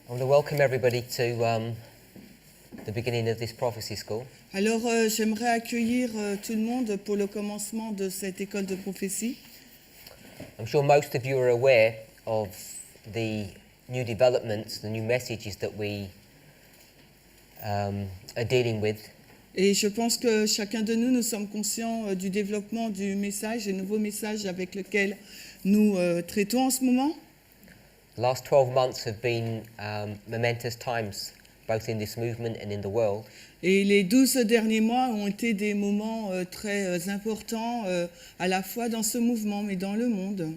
I want to welcome everybody to the beginning of this prophecy school. Alors, j'aimerais accueillir tout le monde pour le commencement de cette école de prophétie. I'm sure most of you are aware of the new developments, the new messages that we are dealing with. Et je pense que chacun de nous sommes conscients du développement du message, des nouveaux messages avec lesquels nous traitons en ce moment. The last 12 months have been momentous times, both in this movement and in the world. Et les 12 derniers mois ont été des moments très importants, à la fois dans ce mouvement, mais dans le monde.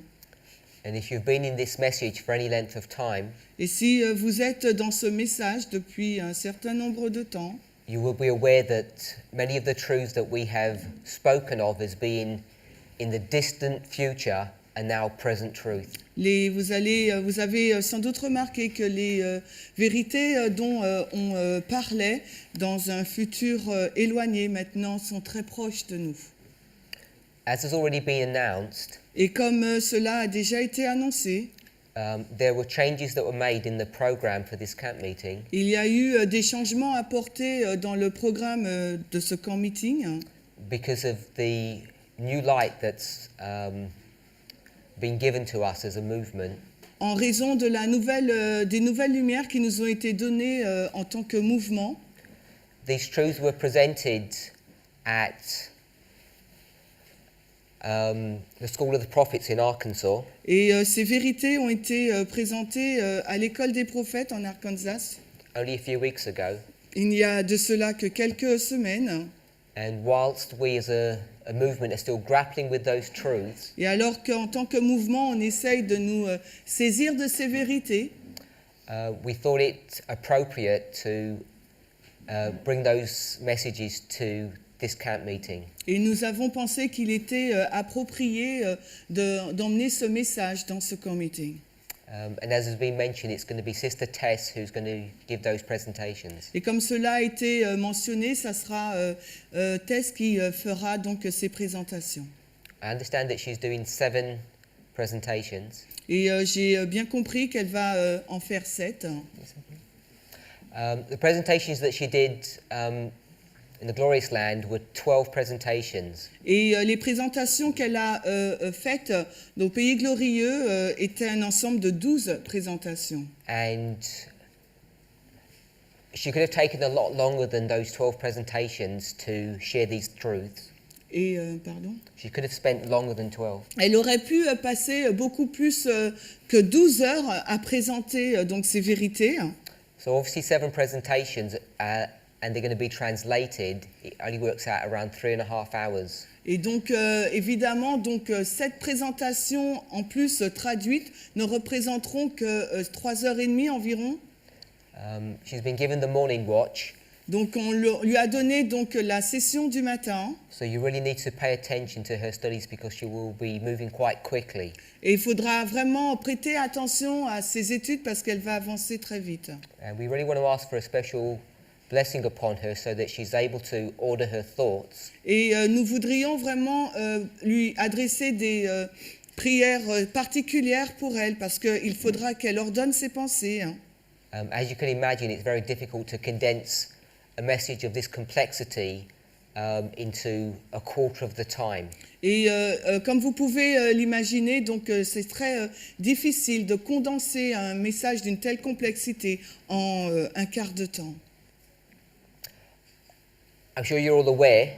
And if you've been in this message for any length of time, Et si vous êtes dans ce message depuis un certain nombre de temps, you will be aware that many of the truths that we have spoken of as being in the distant future are now present truth. vous avez sans doute remarqué que les vérités dont on parlait dans un futur éloigné maintenant sont très proches de nous. As has already been announced, Et comme cela a déjà été annoncé, there were changes that were made in the program for this camp meeting il y a eu des changements apportés dans le programme de ce camp meeting because of the new light that's been given to us as a movement. en raison de des nouvelles lumières qui nous ont été données en tant que mouvement. These truths were presented at the School of the Prophets in Arkansas. Et ces vérités ont été présentées à l'école des prophètes en Arkansas Only a few weeks ago, il n'y a de cela que quelques semaines. and whilst we as a movement are still grappling with those truths, Et alors qu'en tant que mouvement, on essaye de nous saisir de ces vérités, we thought it appropriate to bring those messages to this camp meeting. et nous avons pensé qu'il était approprié d'emmener ce message dans ce camp meeting. And as has been mentioned, it's going to be Sister Tess who's going to give those presentations. Et comme cela a été mentionné, ça sera Tess qui fera donc ces présentations. I understand that she's doing 7 presentations. Et j'ai bien compris qu'elle va en faire 7. The presentations that she did in the Glorious Land were 12 presentations. Et les présentations qu'elle a faites au Pays Glorieux étaient un ensemble de 12 présentations. And she could have taken a lot longer than those 12 presentations to share these truths. Et, pardon ? She could have spent longer than 12. Elle aurait pu passer beaucoup plus que 12 heures à présenter donc ces vérités. So obviously 7 presentations, and they're going to be translated. It only works out around 3.5 hours. Et donc, évidemment, cette présentation, en plus traduite, ne représenteront que 3h30 environ. She's been given the morning watch, Donc, on lui a donné donc, la session du matin. so you really need to pay attention to her studies because she will be moving quite quickly. Et il faudra vraiment prêter attention à ses études parce qu'elle va avancer très vite. And we really want to ask for a special blessing upon her so that she's able to order her thoughts. Et nous voudrions vraiment lui adresser des prières particulières pour elle parce qu'il faudra qu'elle ordonne ses pensées. As you can imagine, it's very difficult to condense a message of this complexity into a quarter of the time. Et comme vous pouvez l'imaginer, donc c'est très difficile de condenser un message d'une telle complexité en un quart de temps. I'm sure you're all aware,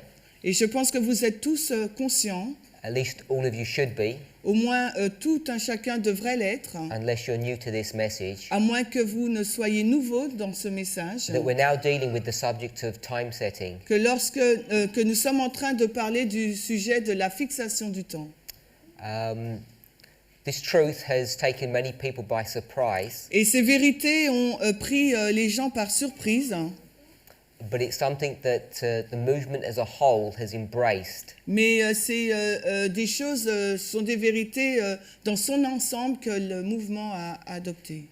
Et je pense que vous êtes tous conscients, at least all of you should be, au moins tout un chacun devrait l'être, unless you're new to this message, à moins que vous ne soyez nouveau dans ce message, that we're now dealing with the subject of time setting. que lorsque que nous sommes en train de parler du sujet de la fixation du temps. This truth has taken many people by surprise, Et ces vérités ont pris les gens par surprise. but it's something that the movement as a whole has embraced. Mais c'est des choses, sont des vérités dans son ensemble que le mouvement a adoptées.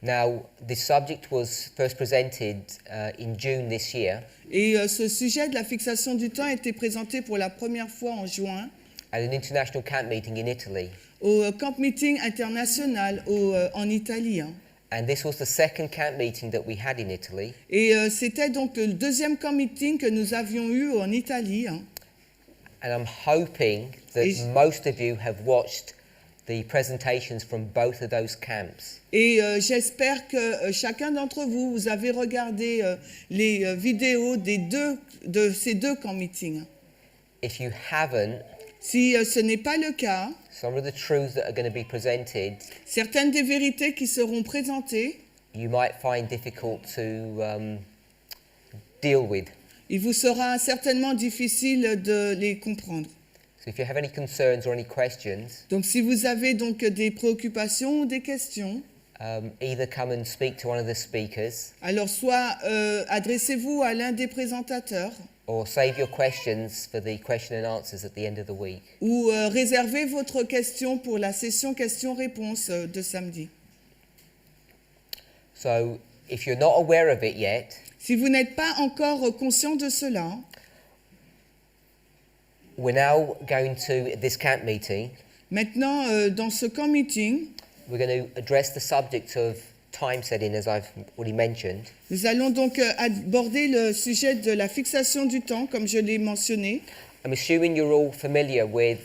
Now, this subject was first presented in June this year Et ce sujet de la fixation du temps a été présenté pour la première fois en juin at an international camp meeting in Italy. au camp meeting international en Italie. And this was the second camp meeting that we had in Italy. Et c'était donc le deuxième camp meeting que nous avions eu en Italie. And I'm hoping that Et- most of you have watched the presentations from both of those camps. Et j'espère que chacun d'entre vous, vous avez regardé les vidéos de ces deux camp meetings. If you haven't, Si ce n'est pas le cas, some of the truths that are going to be presented, certaines des vérités qui seront présentées, you might find difficult to deal with. il vous sera certainement difficile de les comprendre. So if you have any concerns or any questions, Donc si vous avez donc des préoccupations ou des questions, either come and speak to one of the speakers alors soit adressez-vous à l'un des présentateurs or save your questions for the question and answers at the end of the week. ou réservez votre question pour la session questions-réponses de samedi. So if you're not aware of it yet, Si vous n'êtes pas encore conscient de cela, we're now going to this camp meeting. maintenant dans ce camp meeting, We're going to address the subject of time setting, as I've already mentioned. nous allons donc aborder le sujet de la fixation du temps, comme je l'ai mentionné. I'm assuming you're all familiar with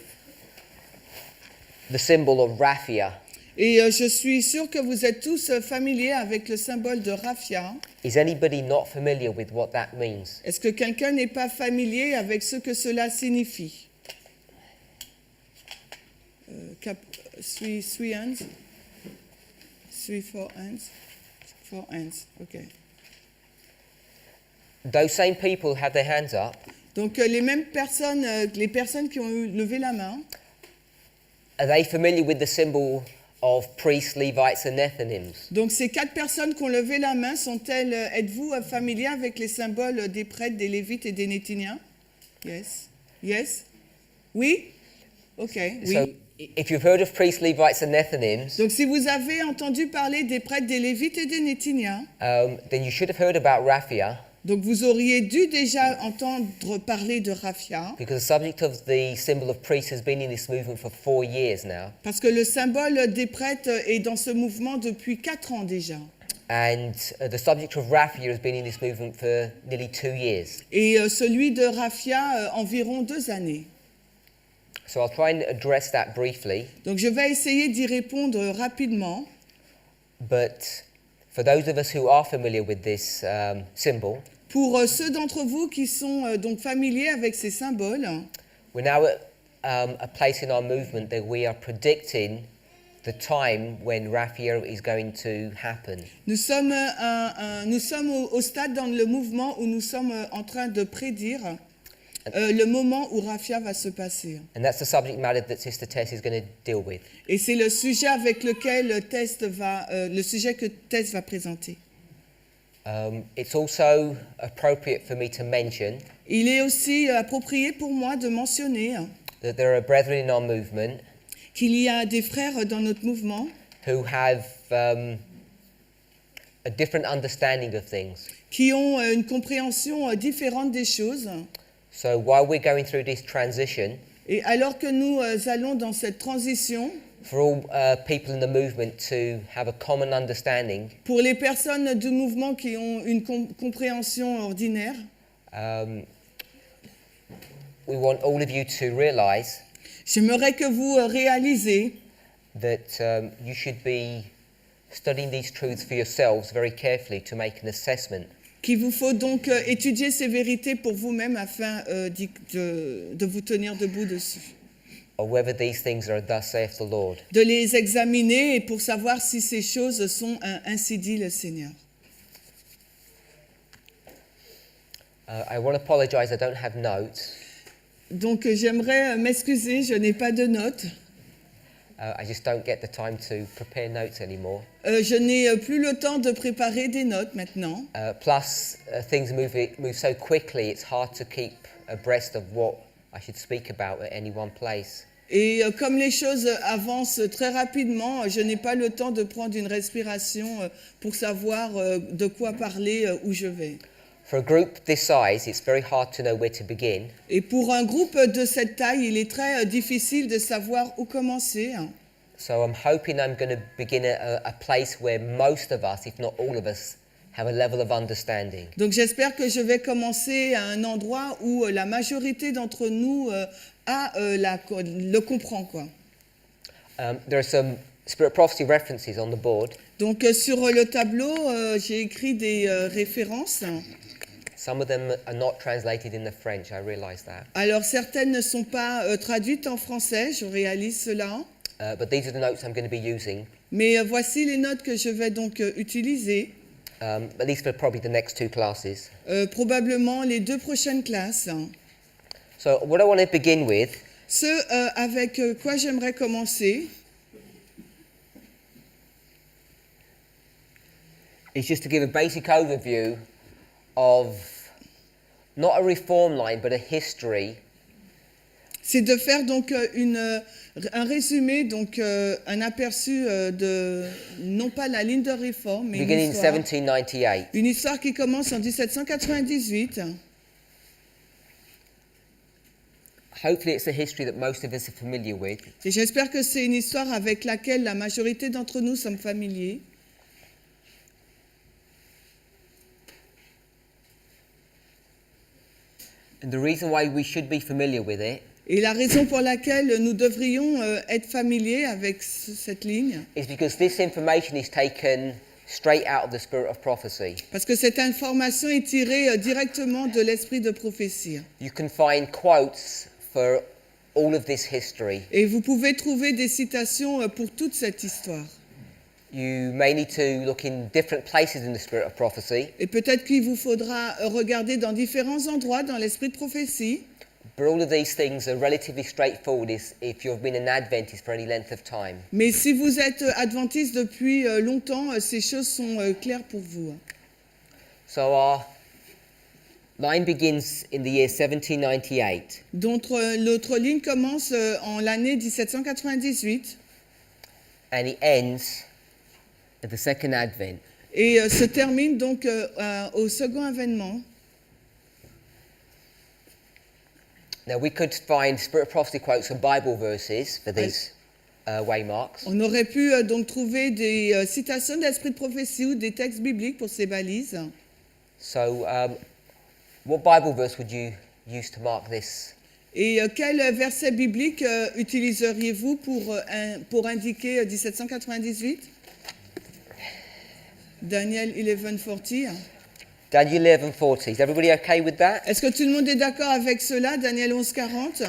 the symbol of raffia. Et je suis sûre que vous êtes tous familiers avec le symbole de raffia. Is anybody not familiar with what that means? Est-ce que quelqu'un n'est pas familier avec ce que cela signifie? Three hands? Four hands? Four hands, ok. Those same people have their hands up. Donc les mêmes personnes, les personnes qui ont levé la main, Are they familiar with the symbol of priests, Levites, and Nethinims? donc ces 4 personnes qui ont levé la main, êtes-vous familiers avec les symboles des prêtres, des lévites et des néthiniens? Yes. Yes? Oui? Ok, oui. So, if you've heard of priests, Levites, and Nethinims, Donc si vous avez entendu parler des prêtres, des lévites et des néthiniens, then you should have heard about raffia, donc vous auriez dû déjà entendre parler de raffia, because the subject of the symbol of priests has been in this movement for 4 years now. parce que le symbole des prêtres est dans ce mouvement depuis 4 ans déjà. And the subject of raffia has been in this movement for nearly 2 years. Et celui de raffia, environ 2 années. So I'll try and address that briefly. Donc je vais essayer d'y répondre rapidement. But for those of us who are familiar with this symbol, Pour ceux d'entre vous qui sont donc familiers avec ces symboles, we're now at a place in our movement that we are predicting the time when raffia is going to happen. nous sommes au stade dans le mouvement où nous sommes en train de prédire le moment où raffia va se passer. And that's the subject matter that Sister Tess is going to deal with. Et c'est le sujet avec lequel le sujet que Tess va présenter. It's also appropriate for me to mention Il est aussi approprié pour moi de mentionner that there are brethren in our movement qu'il y a des frères dans notre mouvement who have a different understanding of things. qui ont une compréhension différente des choses. So while we're going through this transition, Et alors que nous allons dans cette transition, for all people in the movement to have a common understanding, pour les personnes du mouvement qui ont une compréhension ordinaire, we want all of you to realize j'aimerais que vous réalisez that you should be studying these truths for yourselves very carefully to make an assessment. qu'il vous faut donc étudier ces vérités pour vous-même afin de vous tenir debout dessus. Or whether these things are thus saith the Lord. De les examiner et pour savoir si ces choses sont ainsi dit le Seigneur. I want to apologize, I don't have notes. Donc j'aimerais m'excuser, je n'ai pas de notes. I just don't get the time to prepare notes anymore. Je n'ai plus le temps de préparer des notes maintenant. Plus, things move so quickly, it's hard to keep abreast of what I should speak about at any one place. Et comme les choses avancent très rapidement, je n'ai pas le temps de prendre une respiration pour savoir de quoi parler où je vais. For a group this size, it's very hard to know where to begin. Et pour un groupe de cette taille, il est très difficile de savoir où commencer. So I'm hoping I'm going to begin at a place where most of us, if not all of us, have a level of understanding. Donc j'espère que je vais commencer à un endroit où la majorité d'entre nous le comprend, quoi. There are some Spirit of Prophecy references on the board. Donc sur le tableau, j'ai écrit des références. Some of them are not translated in the French, I realize that. Alors certaines ne sont pas traduites en français, je réalise cela. But these are the notes I'm going to be using, Mais voici les notes que je vais donc utiliser, at least for probably the next two classes. probablement les 2 prochaines classes. So what I want to begin with Ce avec quoi j'aimerais commencer, is just to give a basic overview of not a reform line, but a history c'est de faire donc un résumé, donc un aperçu de, non pas la ligne de réforme, mais beginning in 1798. une histoire qui commence en 1798. Hopefully it's a history that most of us are familiar with. Et j'espère que c'est une histoire avec laquelle la majorité d'entre nous sommes familiers. And the reason why we should be familiar with it Et la raison pour laquelle nous devrions être familiers avec cette ligne, is because this information is taken straight out of the Spirit of Prophecy. parce que cette information est tirée directement de l'esprit de prophétie. You can find quotes for all of this history. Et vous pouvez trouver des citations pour toute cette histoire. You may need to look in different places in the Spirit of Prophecy, Et peut-être qu'il vous faudra regarder dans différents endroits dans l'esprit de prophétie. but all of these things are relatively straightforward if you've been an Adventist for any length of time. Mais si vous êtes adventiste depuis longtemps, ces choses sont claires pour vous. So our line begins in the year 1798, Donc l'autre ligne commence en l'année 1798 and it ends at the second Advent. et se termine donc au second avènement. Now we could find Spirit of Prophecy quotes and Bible verses for these waymarks. On aurait pu donc trouver des citations d'esprit de prophétie ou des textes bibliques pour ces balises. So what Bible verse would you use to mark this? Et quel verset biblique utiliseriez-vous pour indiquer 1798? Daniel 11:40. Daniel 11:40. Is everybody okay with that? Est-ce que tout le monde est d'accord avec cela, Daniel 11:40?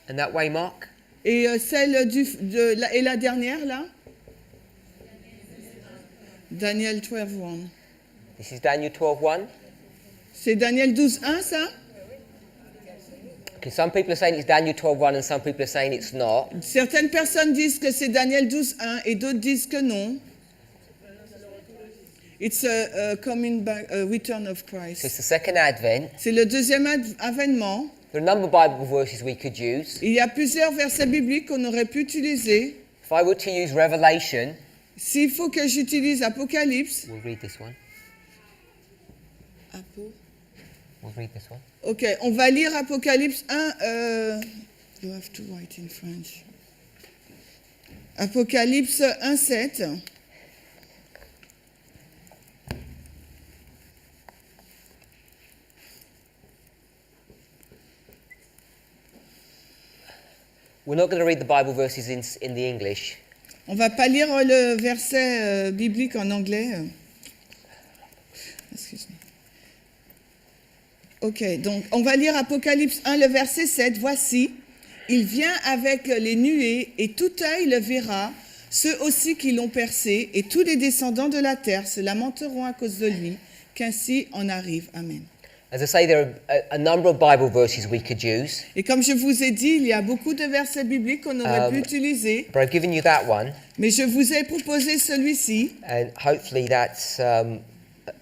And that waymark? Et celle et la dernière là? Daniel 12:1. This is Daniel 12:1. C'est Daniel 12:1 ça? Okay, some people are saying it's Daniel 12:1 and some people are saying it's not. Certaines personnes disent que c'est Daniel 12:1 et d'autres disent que non. It's a coming back, a return of So it's Christ. the second Advent. C'est le deuxième avènement. There are a number of Bible verses we could use. Il y a plusieurs versets bibliques qu'on aurait pu utiliser. If I were to use Revelation, S'il faut que j'utilise Apocalypse. we'll read this one. We'll read this one. Ok, on va lire Apocalypse 1. You have to write in French. Apocalypse 1:7. We're not going to read the Bible verses in the English. On va pas lire le verset biblique en anglais. Excuse-moi. Ok, donc on va lire Apocalypse 1, le verset 7. Voici, il vient avec les nuées et tout œil le verra, ceux aussi qui l'ont percé, et tous les descendants de la terre se lamenteront à cause de lui, qu'ainsi en arrive. Amen. As I say, there are a number of Bible verses we could use, Et comme je vous ai dit, il y a beaucoup de versets bibliques qu'on aurait pu utiliser, but I've given you that one, mais je vous ai proposé celui-ci. and hopefully that's a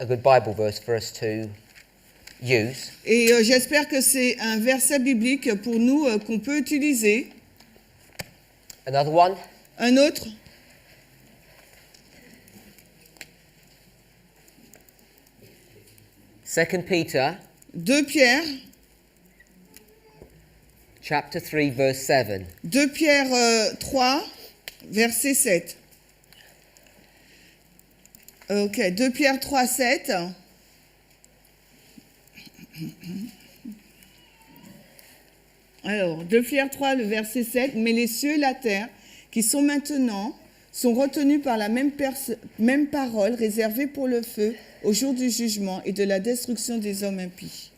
good Bible verse for us to use. Et j'espère que c'est un verset biblique pour nous qu'on peut utiliser. Another one, Un autre, 2 Peter 2 Pierre, chapter 3, verse 7. 2 Pierre 3, verset 7. Ok, 2 Pierre 3, 7. Alors, 2 Pierre 3, le verset 7. Mais les cieux et la terre, qui sont maintenant, sont retenus par la même parole, réservée pour le feu, au jour du jugement et de la destruction des hommes impies.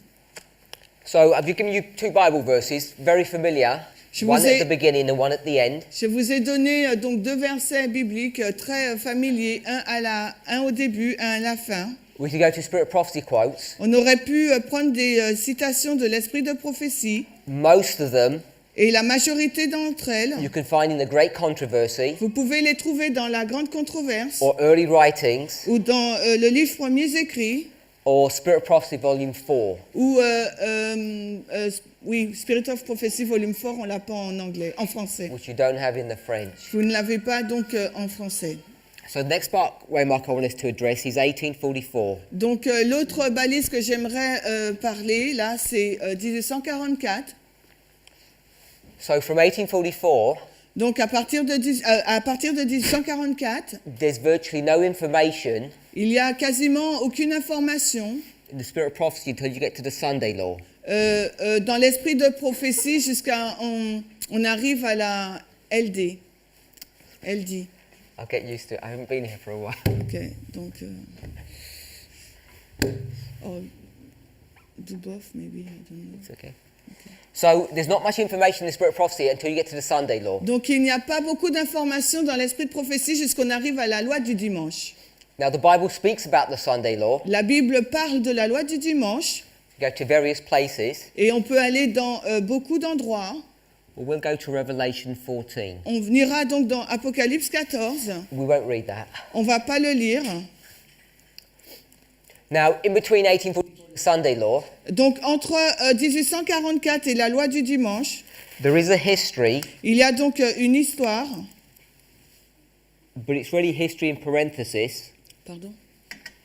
So I've given you two Bible verses, very familiar. Je One vous ai- at the beginning and one at the end. Je vous ai donné donc deux versets bibliques très familiers, un au début, un à la fin. We could go to Spirit Prophecy quotes. On aurait pu prendre des citations de l'esprit de prophétie, Most of them et la majorité d'entre elles, you can find in the Great Controversy vous pouvez les trouver dans la grande controverse or early writings ou dans le livre Premiers écrits or Spirit Prophecy Volume 4. ou oui, Spirit of Prophecy volume 4, on l'a pas en anglais, en français. Which you don't have in the French. Vous ne l'avez pas donc en français. So the next waymark I want us to address is 1844. Donc l'autre balise que j'aimerais parler là, c'est 1844. So from 1844, Donc à partir de 1844, there's virtually no information il y a quasiment aucune information in the Spirit of Prophecy until you get to the Sunday Law. dans l'esprit de prophétie jusqu'à on arrive à la LD. LD. I'll get used to it. I haven't been here for a while. Ok, donc oh, Dubov maybe, I don't know. It's okay. So there's not much information in the Spirit of Prophecy until you get to the Sunday Law. Donc il n'y a pas beaucoup d'informations dans l'esprit de prophétie jusqu'on arrive à la loi du dimanche. Now the Bible speaks about the Sunday Law. La Bible parle de la loi du dimanche You go to various places. et on peut aller dans beaucoup d'endroits. We'll go to Revelation 14. On ira donc dans Apocalypse 14. We won't read that. On va pas le lire. Now, in between 1844 and the Sunday Law, Donc entre 1844 et la loi du dimanche, there is a history, il y a donc une histoire. but it's really history in parenthesis. Pardon.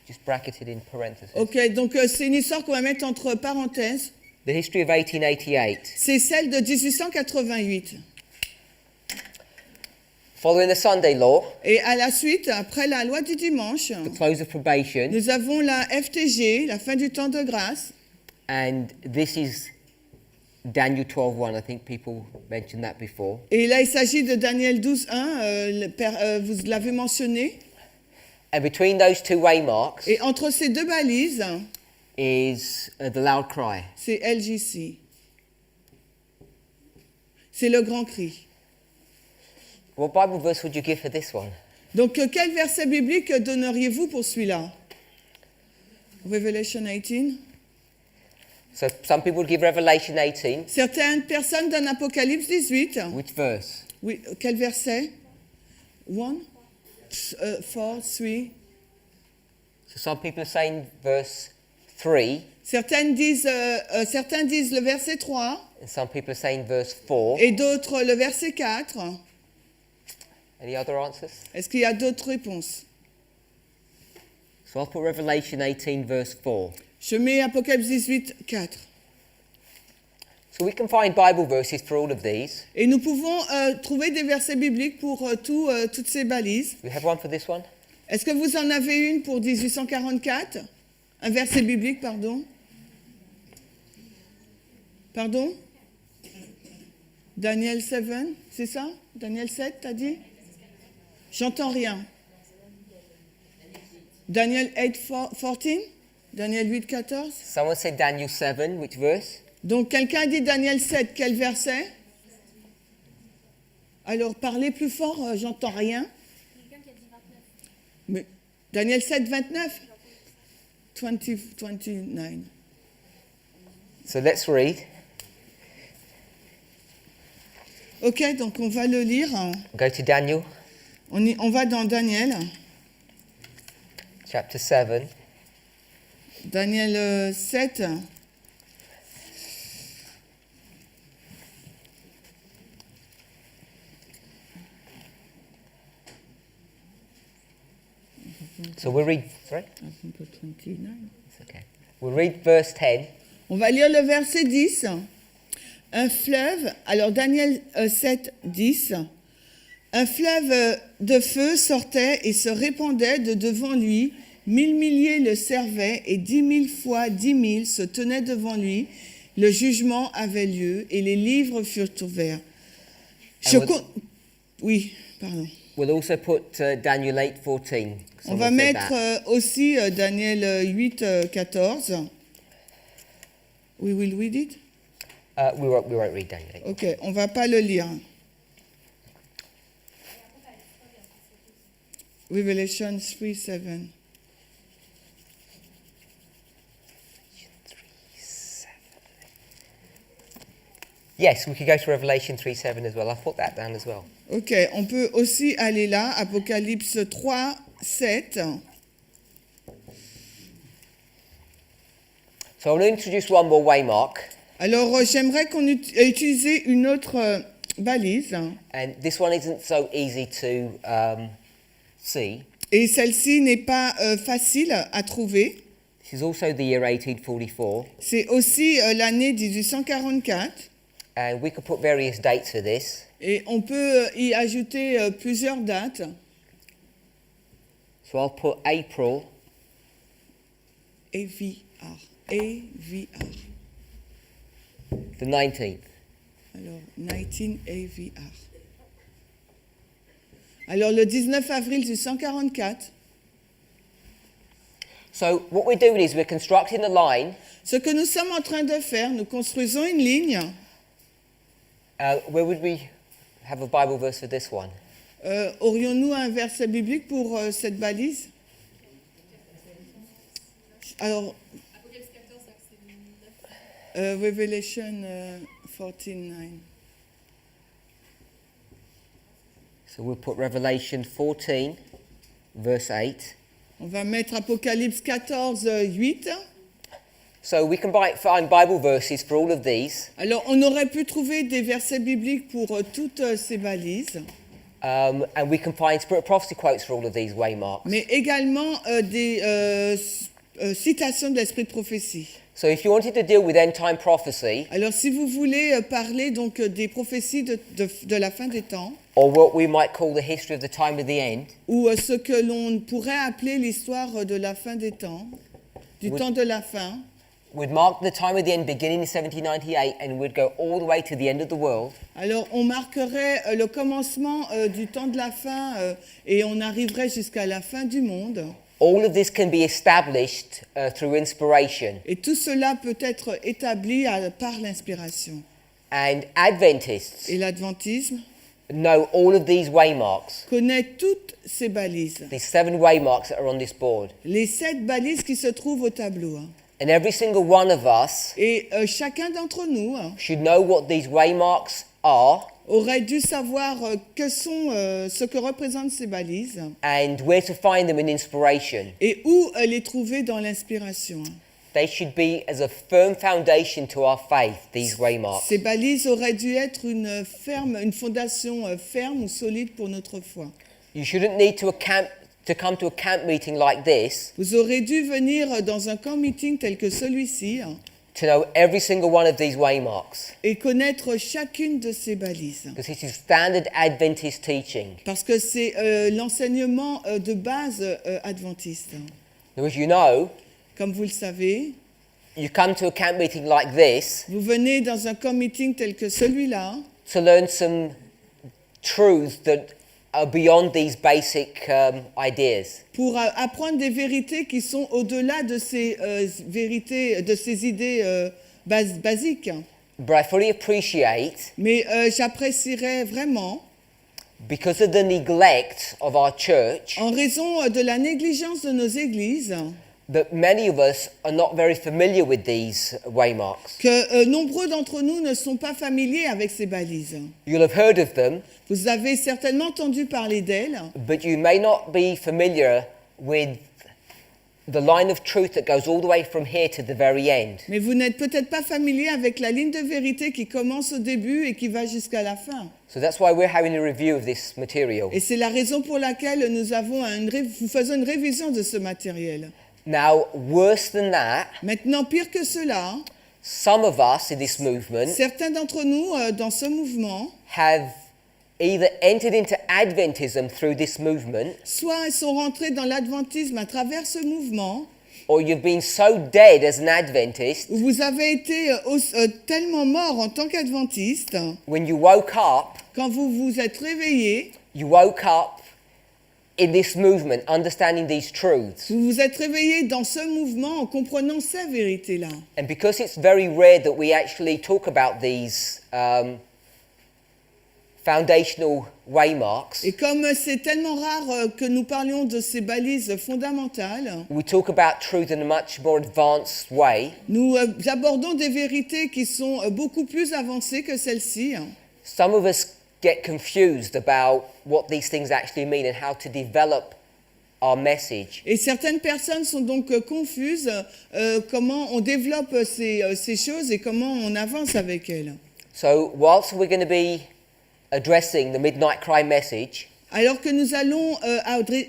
Just bracketed in parenthesis. Ok, donc c'est une histoire qu'on va mettre entre parenthèses. The history of 1888. C'est celle de 1888. Following the Sunday Law, Et à la suite, après la loi du dimanche, the close of probation, nous avons la FTG, la fin du temps de grâce. and this is Daniel 12:1. I think people mentioned that before. Et là, il s'agit de Daniel 12:1, vous l'avez mentionné. And between those two waymarks Et entre ces deux balises, is the loud cry. c'est LGC. C'est le grand cri. What Bible verse would you give for this one? Donc, quel verset biblique donneriez-vous pour celui-là? Revelation 18. So some people would give Revelation 18. Certaines personnes donnent Apocalypse 18. Which verse? Oui, quel verset? 1, 4, 3. So some people are saying verse 3, Certains disent le verset 3 and some people are saying verse 4. et d'autres le verset 4. Any other answers? Est-ce qu'il y a d'autres réponses? So I'll put Revelation 18 verse 4. Je mets Apocalypse 18, 4. So we can find Bible verses for all of these. Et nous pouvons trouver des versets bibliques pour toutes ces balises. We have one for this one. Est-ce que vous en avez une pour 1844? Un verset biblique, pardon. Pardon? Daniel 7, c'est ça? Daniel 7, t'as dit? J'entends rien. Daniel 8, 14? Daniel 8, 14? Someone said Daniel 7, which verse? Donc, quelqu'un dit Daniel 7, quel verset? Alors, parlez plus fort, j'entends rien. Mais Daniel 7, 29? 29. So let's read. Ok, donc on va le lire. Go to Daniel On va dans Daniel. chapter 7. Daniel 7. So we'll read, sorry? 29. It's okay. We'll read verse 10. On va lire le verset 10. Un fleuve, alors Daniel 7, 10, un fleuve de feu sortait et se répandait de devant lui. 1000 milliers le servaient et 10 000 fois 10 000 se tenaient devant lui. Le jugement avait lieu et les livres furent ouverts. Oui, pardon. We'll also put Daniel 8:14. On va mettre aussi Daniel 8, 14. We will read it? We won't read Daniel 8. Ok, on va pas le lire. Revelation 3, 7. Yes, we could go to Revelation 3:7 as well. I've put that down as well. Ok, on peut aussi aller là, Apocalypse 3, 7. So I want to introduce one more waymark, Alors, j'aimerais qu'on utilise une autre balise. and this one isn't so easy to see. Et celle-ci n'est pas facile à trouver. This is also the year 1844, C'est aussi l'année 1844. and we could put various dates for this. Et on peut y ajouter plusieurs dates. So I'll put April AVR. AVR. the 19th. Alors, 19 AVR. Alors, le 19 avril 1844. So what we're doing is we're constructing a line. Ce que nous sommes en train de faire, nous construisons une ligne. Where would we have a Bible verse for this one? Aurions-nous un verset biblique pour cette balise? Alors, Revelation 14, 9. So we'll put Revelation 14, verse 8. On va mettre Apocalypse 14, 8. So we can find Bible verses for all of these, Alors, on aurait pu trouver des versets bibliques pour toutes ces balises, and we can find Spirit of Prophecy quotes for all of these waymarks. mais également des citations de l'Esprit de prophétie. So if you wanted to deal with end-time prophecy, Alors, si vous voulez parler donc des prophéties de la fin des temps, or what we might call the history of the time of the end, ou ce que l'on pourrait appeler l'histoire de la fin des temps, du temps de la fin, we'd mark the time of the end beginning in 1798, and we'd go all the way to the end of the world. alors on marquerait le commencement du temps de la fin et on arriverait jusqu'à la fin du monde. All of this can be established through inspiration. Et tout cela peut être établi par l'inspiration. And Adventists Et l'adventisme know all of these waymarks, connaît toutes ces balises. these 7 waymarks that are on this board. Les 7 balises qui se trouvent au tableau. And every single one of us Et chacun d'entre nous should know what these waymarks are aurait dû savoir ce que représentent ces balises and where to find them in inspiration. et où les trouver dans l'inspiration. They should be as a firm foundation to our faith, these waymarks. Ces balises auraient dû être une fondation ferme ou solide pour notre foi. You shouldn't need to come to a camp meeting like this Vous aurez dû venir dans un camp meeting tel que celui-ci to know every single one of these waymarks, et connaître chacune de ces balises. because this is standard Adventist teaching. Parce que c'est l'enseignement de base adventiste. Now, as you know, Comme vous le savez, you come to a camp meeting like this vous venez dans un camp meeting tel que celui-là to learn some truths that are beyond these basic ideas. pour apprendre des vérités qui sont au-delà de ces vérités, de ces idées basiques. But I fully appreciate, Mais j'apprécierais vraiment, because of the neglect of our church, en raison de la négligence de nos églises, that many of us are not very familiar with these waymarks. que nombreux d'entre nous ne sont pas familiers avec ces balises. You'll have heard of them, Vous avez certainement entendu parler d'elles, but you may not be familiar with the line of truth that goes all the way from here to the very end. mais vous n'êtes peut-être pas familier avec la ligne de vérité qui commence au début et qui va jusqu'à la fin. So that's why we're having a review of this material. Et c'est la raison pour laquelle nous faisons une révision de ce matériel. Now, worse than that, Maintenant, pire que cela, Some of us in this movement Certains d'entre nous, dans ce mouvement, have either entered into Adventism through this movement, soit ils sont rentrés dans l'adventisme à travers ce mouvement, or you've been so dead as an Adventist, où vous avez été tellement mort en tant qu'adventiste, when you woke up, quand vous vous êtes réveillé, you woke up in this movement, understanding these truths. vous vous êtes réveillé dans ce mouvement en comprenant ces vérités-là. And because it's very rare that we actually talk about these foundational waymarks, Et comme c'est tellement rare que nous parlions de ces balises fondamentales, we talk about truth in a much more advanced way. nous abordons des vérités qui sont beaucoup plus avancées que celles-ci. Some of us get confused about what these things actually mean and how to develop our message. Et certaines personnes sont donc confuses comment on développe ces choses et comment on avance avec elles. So whilst we're going to be addressing the Midnight Cry message Alors que nous allons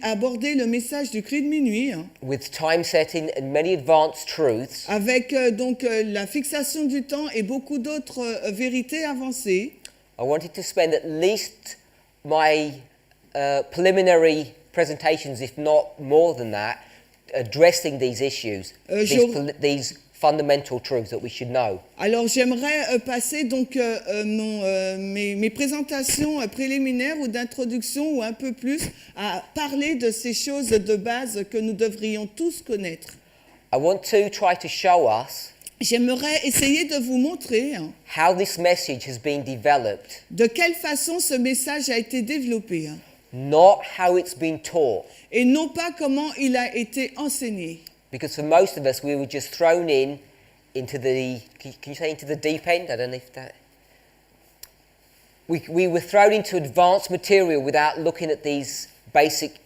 aborder le message du cri de minuit, with time setting and many advanced truths, avec donc la fixation du temps et beaucoup d'autres vérités avancées, I wanted to spend at least my preliminary presentations, if not more than that, addressing these issues, these fundamental truths that we should know. alors j'aimerais passer donc mes présentations préliminaires ou d'introduction ou un peu plus à parler de ces choses de base que nous devrions tous connaître. I want to try to show us J'aimerais essayer de vous montrer how this message has been developed, de quelle façon ce message a été développé not how it's been taught. et non pas comment il a été enseigné. Because for most of us, we were just thrown into the, can you say into the deep end? I don't know if that... We were thrown into advanced material without looking at these basic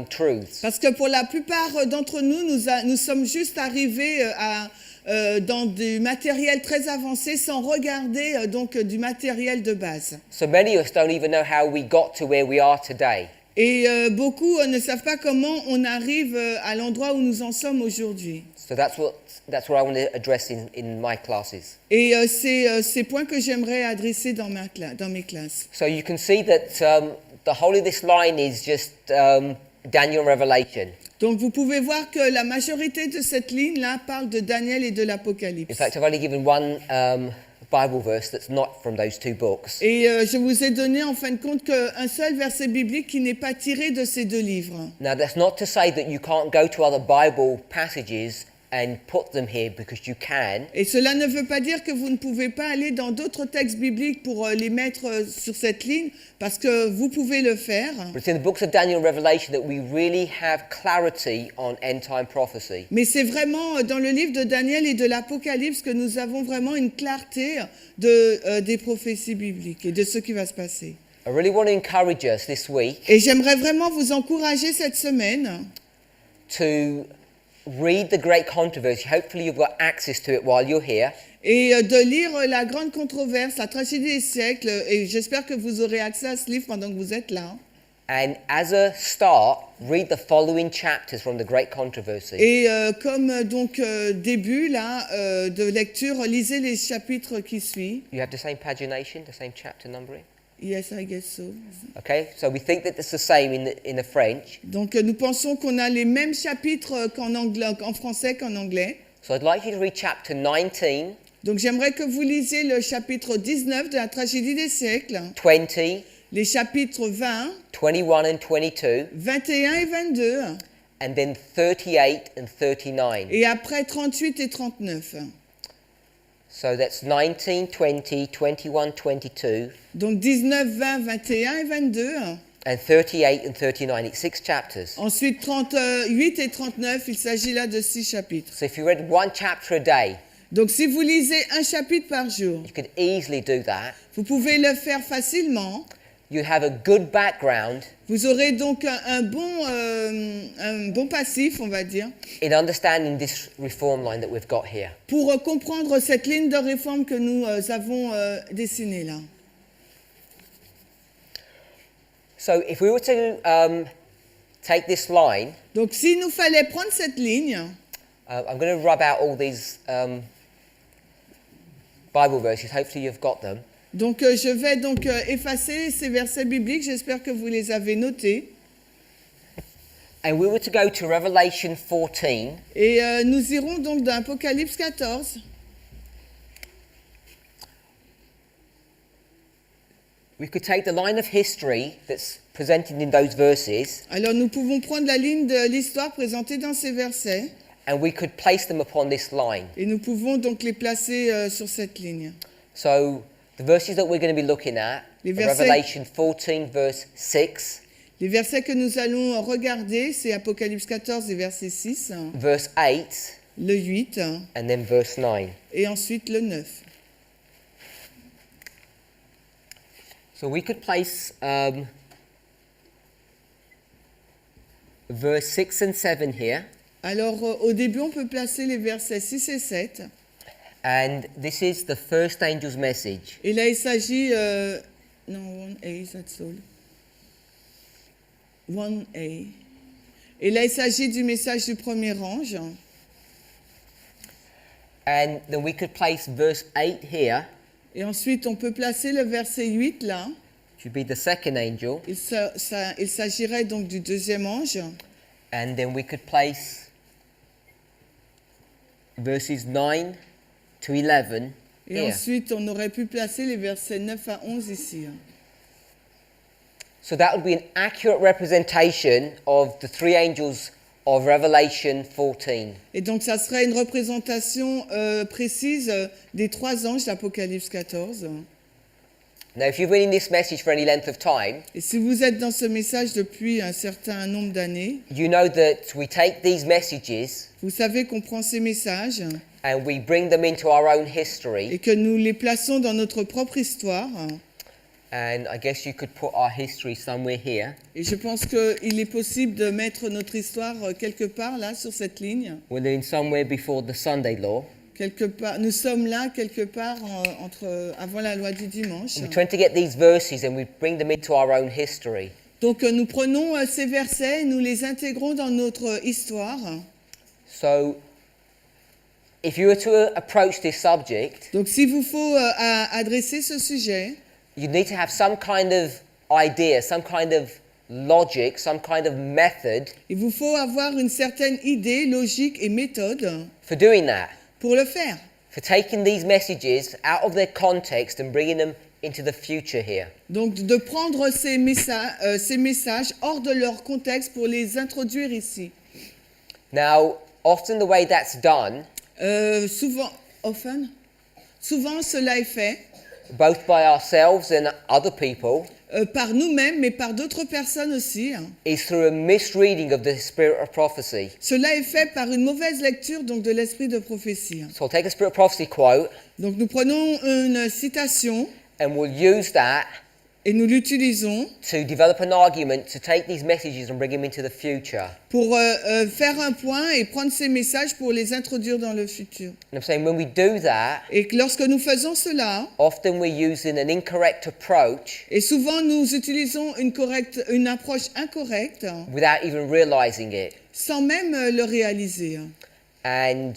truths. Parce que pour la plupart d'entre nous, nous sommes juste arrivés dans du matériel très avancé sans regarder donc du matériel de base. So many of us don't even know how we got to where we are today. Et beaucoup ne savent pas comment on arrive à l'endroit où nous en sommes aujourd'hui. So that's what I want to address in my classes. Et c'est ces points que j'aimerais adresser dans mes classes. So you can see that the whole of this line is just Daniel and Revelation. Donc vous pouvez voir que la majorité de cette ligne-là parle de Daniel et de In l'Apocalypse. fact, I've only given one Bible verse that's not from those two books. Et je vous ai donné en fin de compte qu'un seul verset biblique qui n'est pas tiré de ces deux livres. Now, that's not to say that you can't go to other Bible passages and put them here, because you can. Et cela ne veut pas dire que vous ne pouvez pas aller dans d'autres textes bibliques pour les mettre sur cette ligne, parce que vous pouvez le faire. But it's in the books of Daniel and Revelation that we really have clarity on end-time prophecy. Mais c'est vraiment dans le livre de Daniel et de l'Apocalypse que nous avons vraiment une clarté des prophéties bibliques et de ce qui va se passer. I really want to encourage us this week Et j'aimerais vraiment vous encourager cette semaine to read the Great Controversy. Hopefully you've got access to it while you're here. et de lire la grande controverse, la tragédie des siècles, et j'espère que vous aurez accès à ce livre pendant que vous êtes là. And as a start, read the following chapters from the Great Controversy. Et comme donc début là de lecture, lisez les chapitres qui suivent. You have the same pagination, the same chapter numbering? Yes, I guess so. Okay, so we think that it's the same in the French. Donc nous pensons qu'on a les mêmes chapitres qu'en anglais, en français qu'en anglais. So I'd like you to read chapter 19, Donc j'aimerais que vous lisiez le chapitre 19 de la tragédie des siècles, 20, les chapitres 20, 21 and 22, 21 et 22, and then 38 and 39. et après 38 et 39. So that's 19, 20, 21, 22, Donc 19, 20, 21 et 22. and 38 and 39. It's 6 chapters. Ensuite 38 et 39, il s'agit là de 6 chapitres. So if you read one chapter a day, Donc si vous lisez un chapitre par jour, you could easily do that. vous pouvez le faire facilement. You have a good background Vous aurez donc un bon passif, on va dire, in understanding this reform line that we've got here. pour comprendre cette ligne de réforme que nous avons dessinée là. So if we were to take this line, Donc s'il nous fallait prendre cette ligne, I'm going to rub out all these Bible verses. Hopefully you've got them. Donc je vais donc effacer ces versets bibliques, j'espère que vous les avez notés. And we were to go to Revelation 14. Et nous irons donc dans Apocalypse 14. We could take the line of history that's presented in those verses, Alors nous pouvons prendre la ligne de l'histoire présentée dans ces versets and we could place them upon this line. et nous pouvons donc les placer sur cette ligne. So the verses that we're going to be looking at Les are versets- Revelation 14 verse 6, Les versets que nous allons regarder, c'est Apocalypse 14 et verset 6, verse 8, le 8 and then verse 9. et ensuite le 9. So we could place verse 6 and 7 here, Alors au début on peut placer les versets 6 et 7 and this is the first angel's message. et là il s'agit... non, 1A, that's all. 1A. Et là il s'agit du message du premier ange. And then we could place verse 8 here, Et ensuite, on peut placer le verset 8 là. which would be the second angel, Il s'agirait donc du deuxième ange. and then we could place verses 9 to 11 Et here. ensuite, on aurait pu placer les versets 9 à 11 ici. So that would be an accurate representation of the three angels of Revelation 14. Et donc, ça serait une représentation précise des trois anges d'Apocalypse 14. Now, if you've been in this message for any length of time, Et si vous êtes dans ce message depuis un certain nombre d'années, you know that we take these messages vous savez qu'on prend ces messages and we bring them into our own history. et que nous les plaçons dans notre propre histoire. And I guess you could put our history somewhere here. Et je pense qu'il est possible de mettre notre histoire quelque part là, sur cette ligne. We're in somewhere before the Sunday law. Quelque part, nous sommes là quelque part avant la loi du dimanche. And we're trying to get these verses and we bring them into our own history. Donc nous prenons ces versets et nous les intégrons dans notre histoire. So, if you were to approach this subject, Donc s'il vous faut adresser ce sujet, you need to have some kind of idea, some kind of logic, some kind of method il vous faut avoir une certaine idée, logique et méthode for doing that, pour le faire. for taking these messages out of their context and bringing them into the future here. Donc de prendre ces messages hors de leur contexte pour les introduire ici. Now, often the way that's done, Souvent cela est fait both by ourselves and other people, par nous-mêmes, mais par d'autres personnes aussi. is through a misreading of the spirit of prophecy. Cela est fait par une mauvaise lecture donc de l'esprit de prophétie. So I'll take a spirit of prophecy quote Donc nous prenons une citation and we'll use that et nous l'utilisons to develop an argument to take these messages and bring them into the future. pour faire un point et prendre ces messages pour les introduire dans le futur. And I'm saying when we do that, Et que lorsque nous faisons cela, often we're using an incorrect approach et souvent nous utilisons une approche incorrecte without even realizing it. sans même le réaliser. And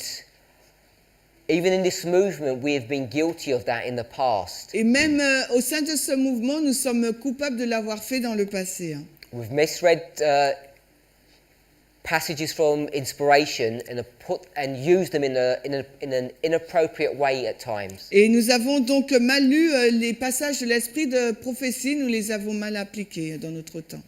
even in this movement, we have been guilty of that in the past. Et même au sein de ce mouvement, nous sommes coupables de l'avoir fait dans le passé. We've misread passages from inspiration and used them in an inappropriate way at times. Et nous avons donc mal lu les passages de l'esprit de prophétie, nous les avons mal appliqués dans notre temps.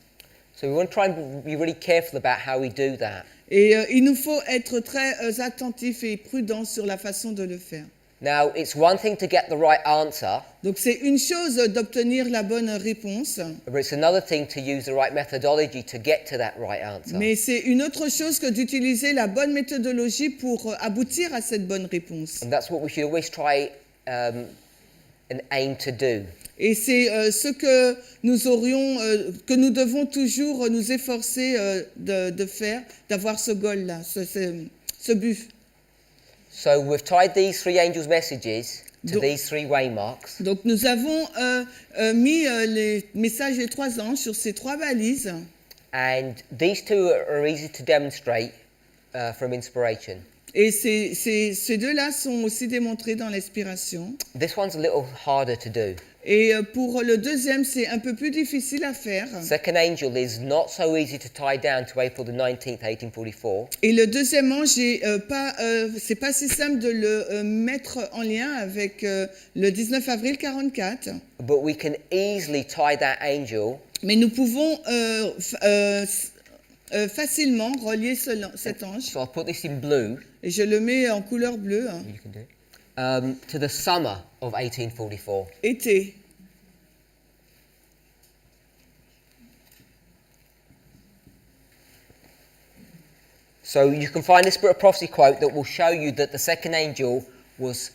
So we want to try and be really careful about how we do that. Et il nous faut être très attentifs et prudents sur la façon de le faire. Now, it's one thing to get the right answer, Donc c'est une chose d'obtenir la bonne réponse, but it's another thing to use the right methodology to get to that right answer. mais c'est une autre chose que d'utiliser la bonne méthodologie pour aboutir à cette bonne réponse. And that's what we should always try and aim to do. Et c'est ce que que nous devons toujours nous efforcer de faire, d'avoir ce goal-là, ce but. So we've tied these three angels' messages to Donc- these three waymarks. Donc nous avons mis les messages des trois anges sur ces trois balises. And these two are easy to demonstrate from inspiration. Et ces deux-là sont aussi démontrés dans l'inspiration. This one's a little harder to do. Et pour le deuxième, c'est un peu plus difficile à faire. Second angel is not so easy to tie down to April the 19th, 1844. Et le deuxième ange, c'est pas si simple de le mettre en lien avec le 19 avril 44. But we can easily tie that angel Mais nous pouvons facilement relier cet ange. so I'll put this in blue. Et je le mets en couleur bleue. You can do it. To the summer of 1844. Été. So you can find the Spirit of Prophecy quote that will show you that the second angel was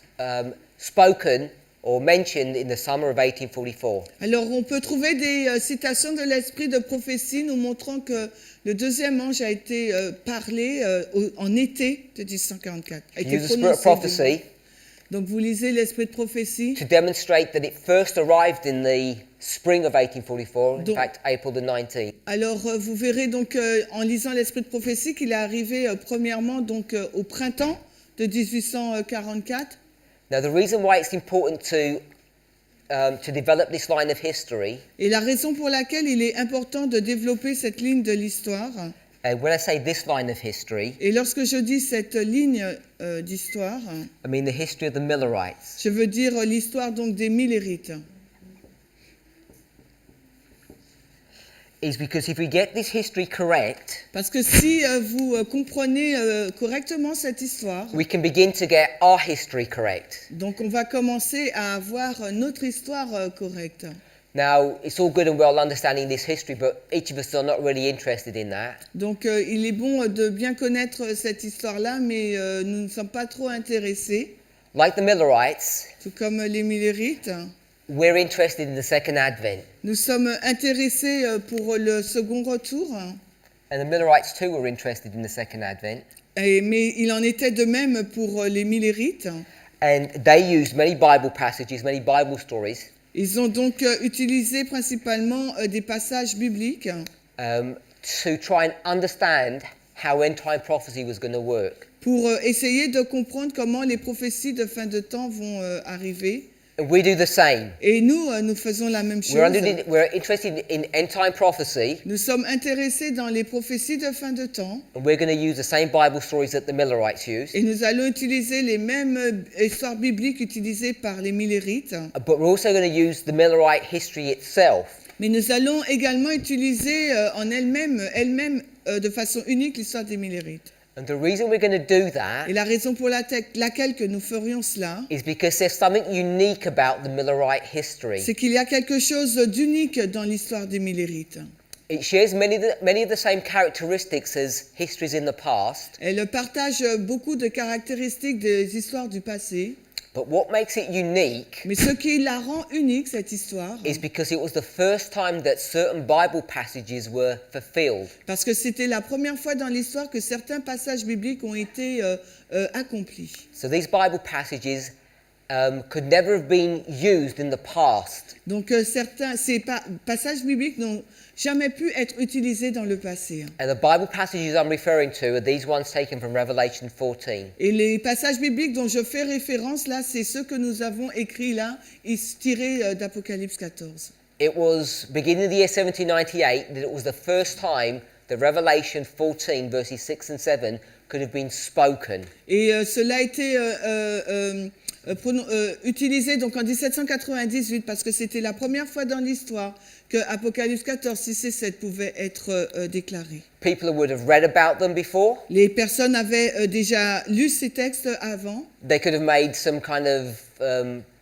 spoken or mentioned in the summer of 1844. Alors on peut trouver des citations de l'esprit de prophétie nous montrant que le deuxième ange a été parlé en été de 1844. A été Use the Spirit of Prophecy Donc vous lisez l'esprit de prophétie to demonstrate that it first arrived in the spring of 1844, in Donc- fact April the 19th. Alors vous verrez donc en lisant l'esprit de prophétie qu'il est arrivé premièrement donc au printemps de 1844. Now the reason why it's important to develop this line of history, Et la raison pour laquelle il est important de développer cette ligne de l'histoire, and when I say this line of history, et lorsque je dis cette ligne d'histoire, I mean the history of the Millerites. je veux dire l'histoire donc des Millérites. Is because if we get this history correct, Parce que si vous comprenez correctement cette histoire, we can begin to get our history correct. donc on va commencer à avoir notre histoire correcte. Now, it's all good and well understanding this history, but each of us are not really interested in that. Donc il est bon de bien connaître cette histoire-là, mais nous ne sommes pas trop intéressés. Like the Millerites, Tout comme les Millérites, we're interested in the second advent. nous sommes intéressés pour le second retour, And the Millerites too were interested in the second advent. mais il en était de même pour les Millérites. And they used many Bible passages, many Bible stories Ils ont donc utilisé principalement des passages bibliques to try and understand how end time prophecy was going to work. pour essayer de comprendre comment les prophéties de fin de temps vont arriver. And we do the same. Et nous, nous faisons la même chose. We're interested in end time prophecy, Nous sommes intéressés dans les prophéties de fin de temps and we're going to use the same Bible stories that the Millerites used. et nous allons utiliser les mêmes histoires bibliques utilisées par les Millérites. But we're also going to use the Millerite history itself. Mais nous allons également utiliser en elle-même de façon unique l'histoire des Millérites. And the reason we're going to do that Et la raison pour laquelle que nous ferions cela, is because there's something unique about the Millerite history. c'est qu'il y a quelque chose d'unique dans l'histoire des Millérites. It shares many of the same characteristics as histories in the past, Elle partage beaucoup de caractéristiques des histoires du passé, but what makes it unique mais ce qui la rend unique, cette histoire, is because it was the first time that certain Bible passages were fulfilled. parce que c'était la première fois dans l'histoire que certains passages bibliques ont été accomplis. So these Bible passages could never have been used in the past. Donc ces passages bibliques n'ont jamais pu être utilisés dans le passé. And the Bible passages I'm referring to are these ones taken from Revelation 14. Et les passages bibliques dont je fais référence là, c'est ceux que nous avons écrits là, tirés d'Apocalypse 14. It was beginning of the year 1798 that it was the first time that Revelation 14 verses 6 and 7 could have been spoken. Et cela a été utilisé donc en 1798 parce que c'était la première fois dans l'histoire que Apocalypse 14, 6 et 7 pouvaient être déclarés. People would have read about them before. Les personnes avaient déjà lu ces textes avant. They could have made some kind of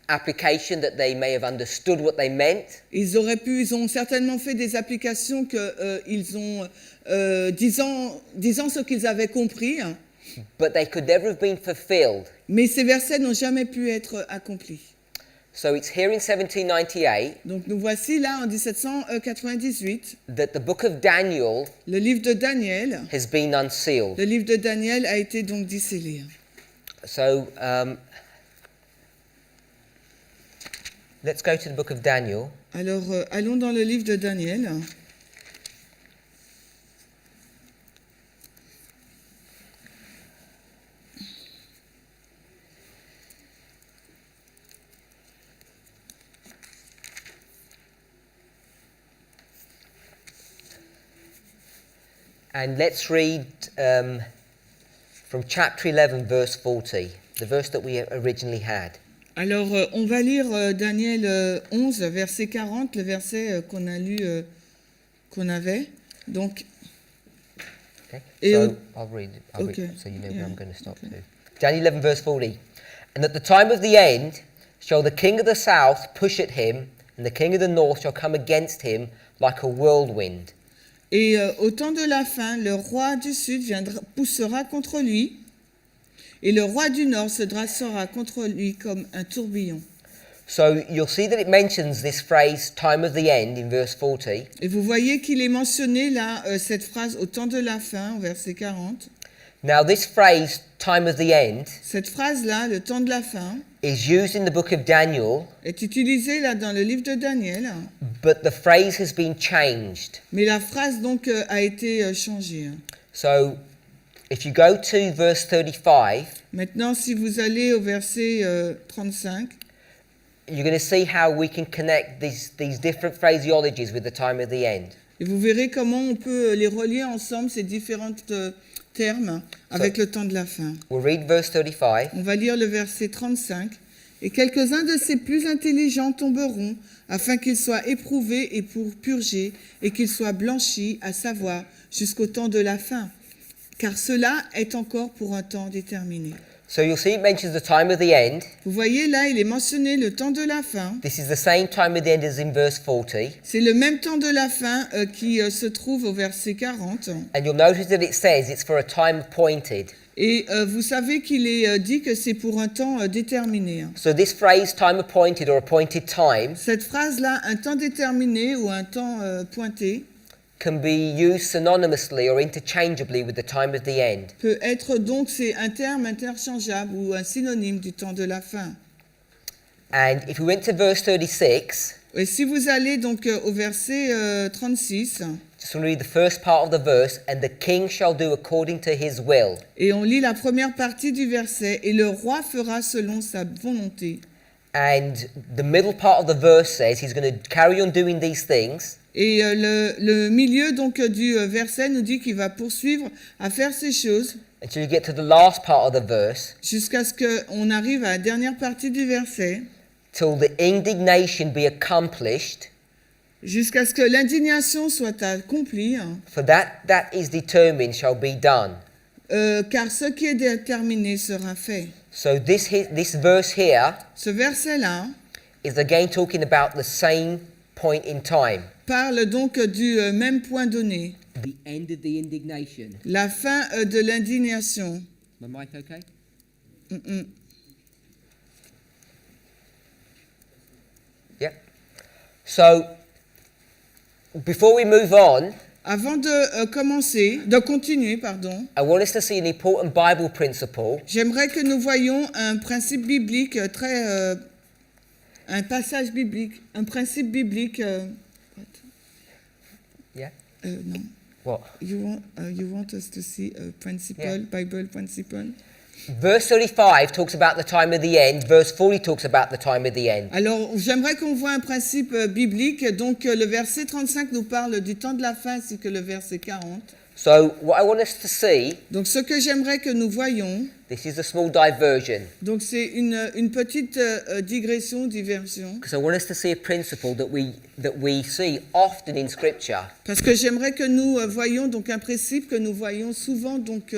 application that they may have understood what they meant. Ils ont certainement fait des applications qu'ils ont disant ce qu'ils avaient compris. But they could never have been fulfilled. Mais ces versets n'ont jamais pu être accomplis. So it's here in 1798 Donc nous voici là en 1798, that the book of Daniel le livre de Daniel. has been unsealed. Le livre de Daniel a été donc discellé. So let's go to the book of Daniel. Alors allons dans le livre de Daniel. And let's read from chapter 11, verse 40, the verse that we originally had. Alors, on va lire Daniel 11, verset 40, le verset qu'on a lu, qu'on avait. Donc, Okay. Et So I'll read it. okay. So you know Yeah. where I'm going to stop to. Daniel 11, verse 40. And at the time of the end shall the king of the south push at him, and the king of the north shall come against him like a whirlwind. Et au temps de la fin, le roi du sud poussera contre lui, et le roi du nord se dressera contre lui comme un tourbillon. So you'll see that it mentions this phrase, time of the end, in verse 40. Et vous voyez qu'il est mentionné là, cette phrase au temps de la fin, au verset 40. Now this phrase, time of the end, Cette phrase-là, le temps de la fin, is used in the book of Daniel, est utilisée là dans le livre de Daniel, but the phrase has been changed. mais la phrase donc a été changée. So if you go to verse 35, Maintenant, si vous allez au verset 35, you're going to see how we can connect these different phraseologies with the time of the end. et vous verrez comment on peut les relier ensemble, ces différents termes, avec le temps de la fin. We'll read verse 35. On va lire le verset 35. Et quelques-uns de ces plus intelligents tomberont, afin qu'ils soient éprouvés et pour purger, et qu'ils soient blanchis, à savoir, jusqu'au temps de la fin. Car cela est encore pour un temps déterminé. So you'll see it mentions the time of the end. Vous voyez là, il est mentionné le temps de la fin. This is the same time of the end as in verse 40. C'est le même temps de la fin qui se trouve au verset 40. And you'll notice that it says it's for a time appointed. Et vous savez qu'il est dit que c'est pour un temps déterminé. So this phrase, time appointed or appointed time, Cette phrase-là, un temps déterminé ou un temps pointé, can be used synonymously or interchangeably with the time of the end. peut être donc, c'est un terme interchangeable ou un synonyme du temps de la fin. And if we went to verse 36, Et si vous allez donc au verset 36, just want to read the first part of the verse, and the king shall do according to his will. et on lit la première partie du verset, et le roi fera selon sa volonté. And the middle part of the verse says he's going to carry on doing these things. Et le milieu donc du verset nous dit qu'il va poursuivre à faire ces choses Until you get to the last part of the verse, jusqu'à ce qu'on arrive à la dernière partie du verset, till the indignation be accomplished, jusqu'à ce que l'indignation soit accomplie, for that is determined shall be done. car ce qui est déterminé sera fait. So this verse here Ce verset-là is again talking about the same point in time. parle donc du même point donné, The end of the indignation. la fin de l'indignation. My mic okay? Yeah. So before we move on, Avant de continuer, pardon, I want us to see an important Bible principle j'aimerais que nous voyions un principe biblique un passage biblique, un principe biblique. Yeah. Non. What? You want us to see a principle, Yeah. Bible principle? Verse 35 talks about the time of the end. Verse 40 talks about the time of the end. Alors, j'aimerais qu'on voit un principe biblique. Donc, le verset 35 nous parle du temps de la fin, ainsi que le verset 40. So what I want us to see, Donc, ce que j'aimerais que nous voyions, this is a small diversion, donc c'est une petite digression, diversion, because I want us to see a principle that we see often in Scripture. parce que j'aimerais que nous voyions donc un principe que nous voyons souvent donc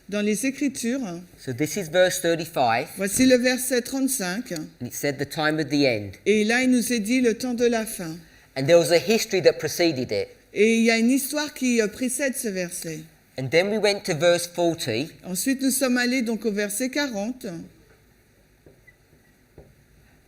dans les Écritures. So this is verse 35, Voici le verset 35, and it said the time of the end. et là, il nous est dit le temps de la fin. And there was a history that preceded it. Et il y a une histoire qui précède ce verset. And then we went to verse 40, Ensuite, nous sommes allés donc au verset 40.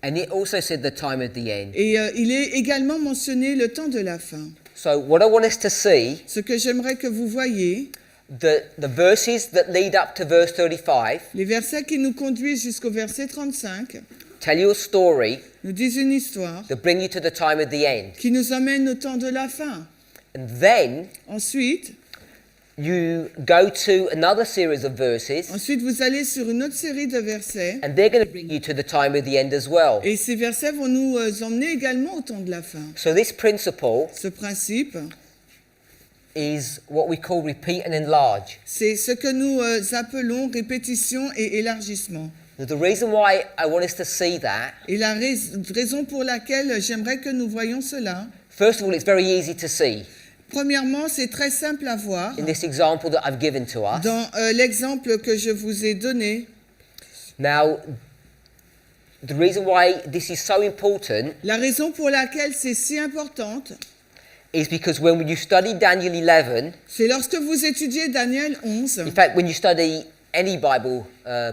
and it also said the time of the end. Et il est également mentionné le temps de la fin. So what I want us to see, Ce que j'aimerais que vous voyiez, the verses that lead up to verse 35 les versets qui nous conduisent jusqu'au verset 35, tell you a story nous disent une histoire that bring you to the time of the end. qui nous amène au temps de la fin. And then Ensuite, you go to another series of verses, vous allez sur une autre série de versets. and they're going to bring you to the time of the end as well. Et ces versets vont nous emmener également au temps de la fin. So this principle Ce principe is what we call repeat and enlarge. C'est ce que nous appelons répétition et élargissement. Now, the reason why I want us to see that, Et la raison pour laquelle j'aimerais que nous voyions cela, first of all, it's very easy to see premièrement, c'est très simple à voir. in this example that I've given to us. Dans l'exemple que je vous ai donné, Now, the reason why this is so important la raison pour laquelle c'est si importante, is because when you study Daniel 11, c'est lorsque vous étudiez Daniel 11, in fact, when you study any Bible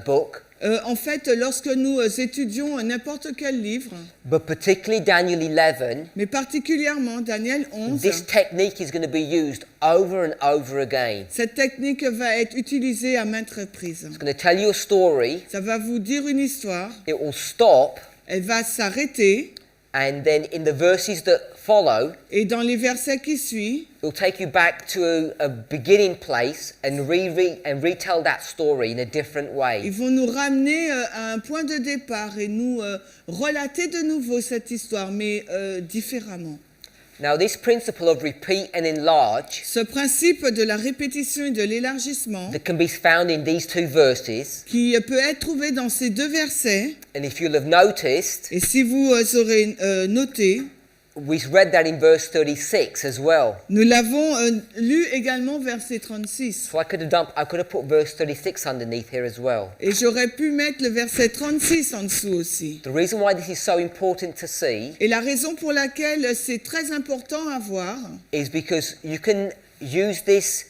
book, en fait, lorsque nous étudions n'importe quel livre, but particularly Daniel 11, mais particulièrement Daniel 11, this technique is going to be used over and over again. cette technique va être utilisée à maintes reprises. It's going to tell you a story, Ça va vous dire une histoire, it will stop, elle va s'arrêter, and then in the verses that follow, et dans les versets qui suivent, it will take you back to a beginning place and retell that story in a different ils way. vont nous ramener à un point de départ et nous relater de nouveau cette histoire, mais différemment. Now, this principle of repeat and enlarge Ce principe de la répétition et de l'élargissement, that can be found in these two verses, qui peut être trouvé dans ces deux versets, and if you'll have noticed, et si vous aurez noté, we read that in verse 36 as well. nous l'avons lu également verset 36. So I could have put verse 36 underneath here as well. Et j'aurais pu mettre le verset 36 en dessous aussi. The reason why this is so important to see Et la raison pour laquelle c'est très important à voir, is because you can use this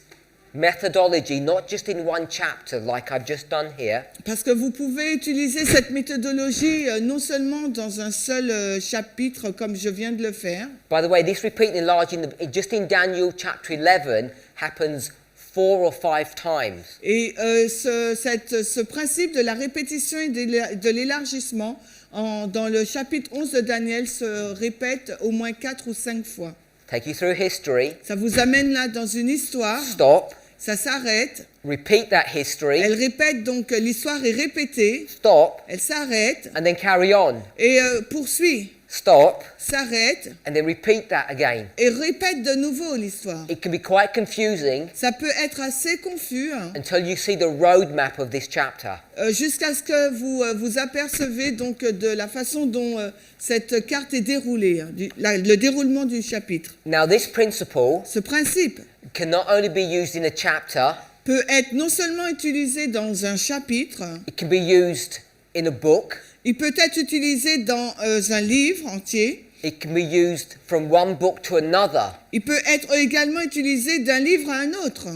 methodology not just in one chapter like I've just done here, parce que vous pouvez utiliser cette méthodologie non seulement dans un seul chapitre comme je viens de le faire. By the way, this repeat and enlarge just in Daniel chapter 11 happens 4 or 5 times. Et ce principe de la répétition et de l'élargissement dans le chapitre 11 de Daniel se répète au moins 4 ou 5 fois. Take you through history, Ça vous amène là dans une histoire, stop, ça s'arrête, repeat that history, elle répète, donc l'histoire est répétée, stop, elle s'arrête and then carry on. et poursuit, Stop, s'arrête and then repeat that again. et répète de nouveau l'histoire. It can be quite confusing Ça peut être assez confus until you see the roadmap of this chapter. jusqu'à ce que vous apercevez donc de la façon dont cette carte est déroulée, le déroulement du chapitre. Now, this principle Ce principe can not only be used in a chapter, peut être non seulement utilisé dans un chapitre, it can be used in a book, il peut être utilisé dans un livre entier, it can be used from one book to another. il peut être également utilisé d'un livre à un autre.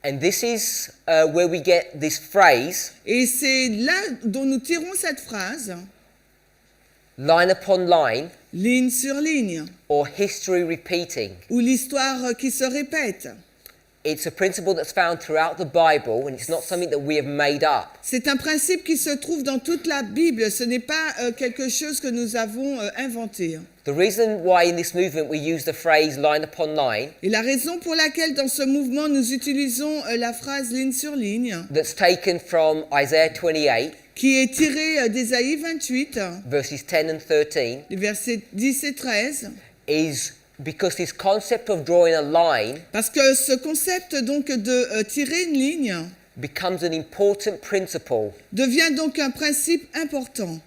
And this is where we get this phrase, Et c'est là dont nous tirons cette phrase, line upon line, ligne sur ligne, or history repeating. ou l'histoire qui se répète. It's a principle that's found throughout the Bible, and it's not something that we have made up. C'est un principe qui se trouve dans toute la Bible, ce n'est pas quelque chose que nous avons inventé. The reason why in this movement we use the phrase line upon line, Et la raison pour laquelle dans ce mouvement nous utilisons la phrase ligne sur ligne, that's taken from Isaiah 28, qui est tirée d'Ésaïe 28, verses 10 and 13, les versets 10 et 13, is because this concept of drawing a line parce que ce concept donc de tirer une ligne becomes an important principle. devient donc un principe important.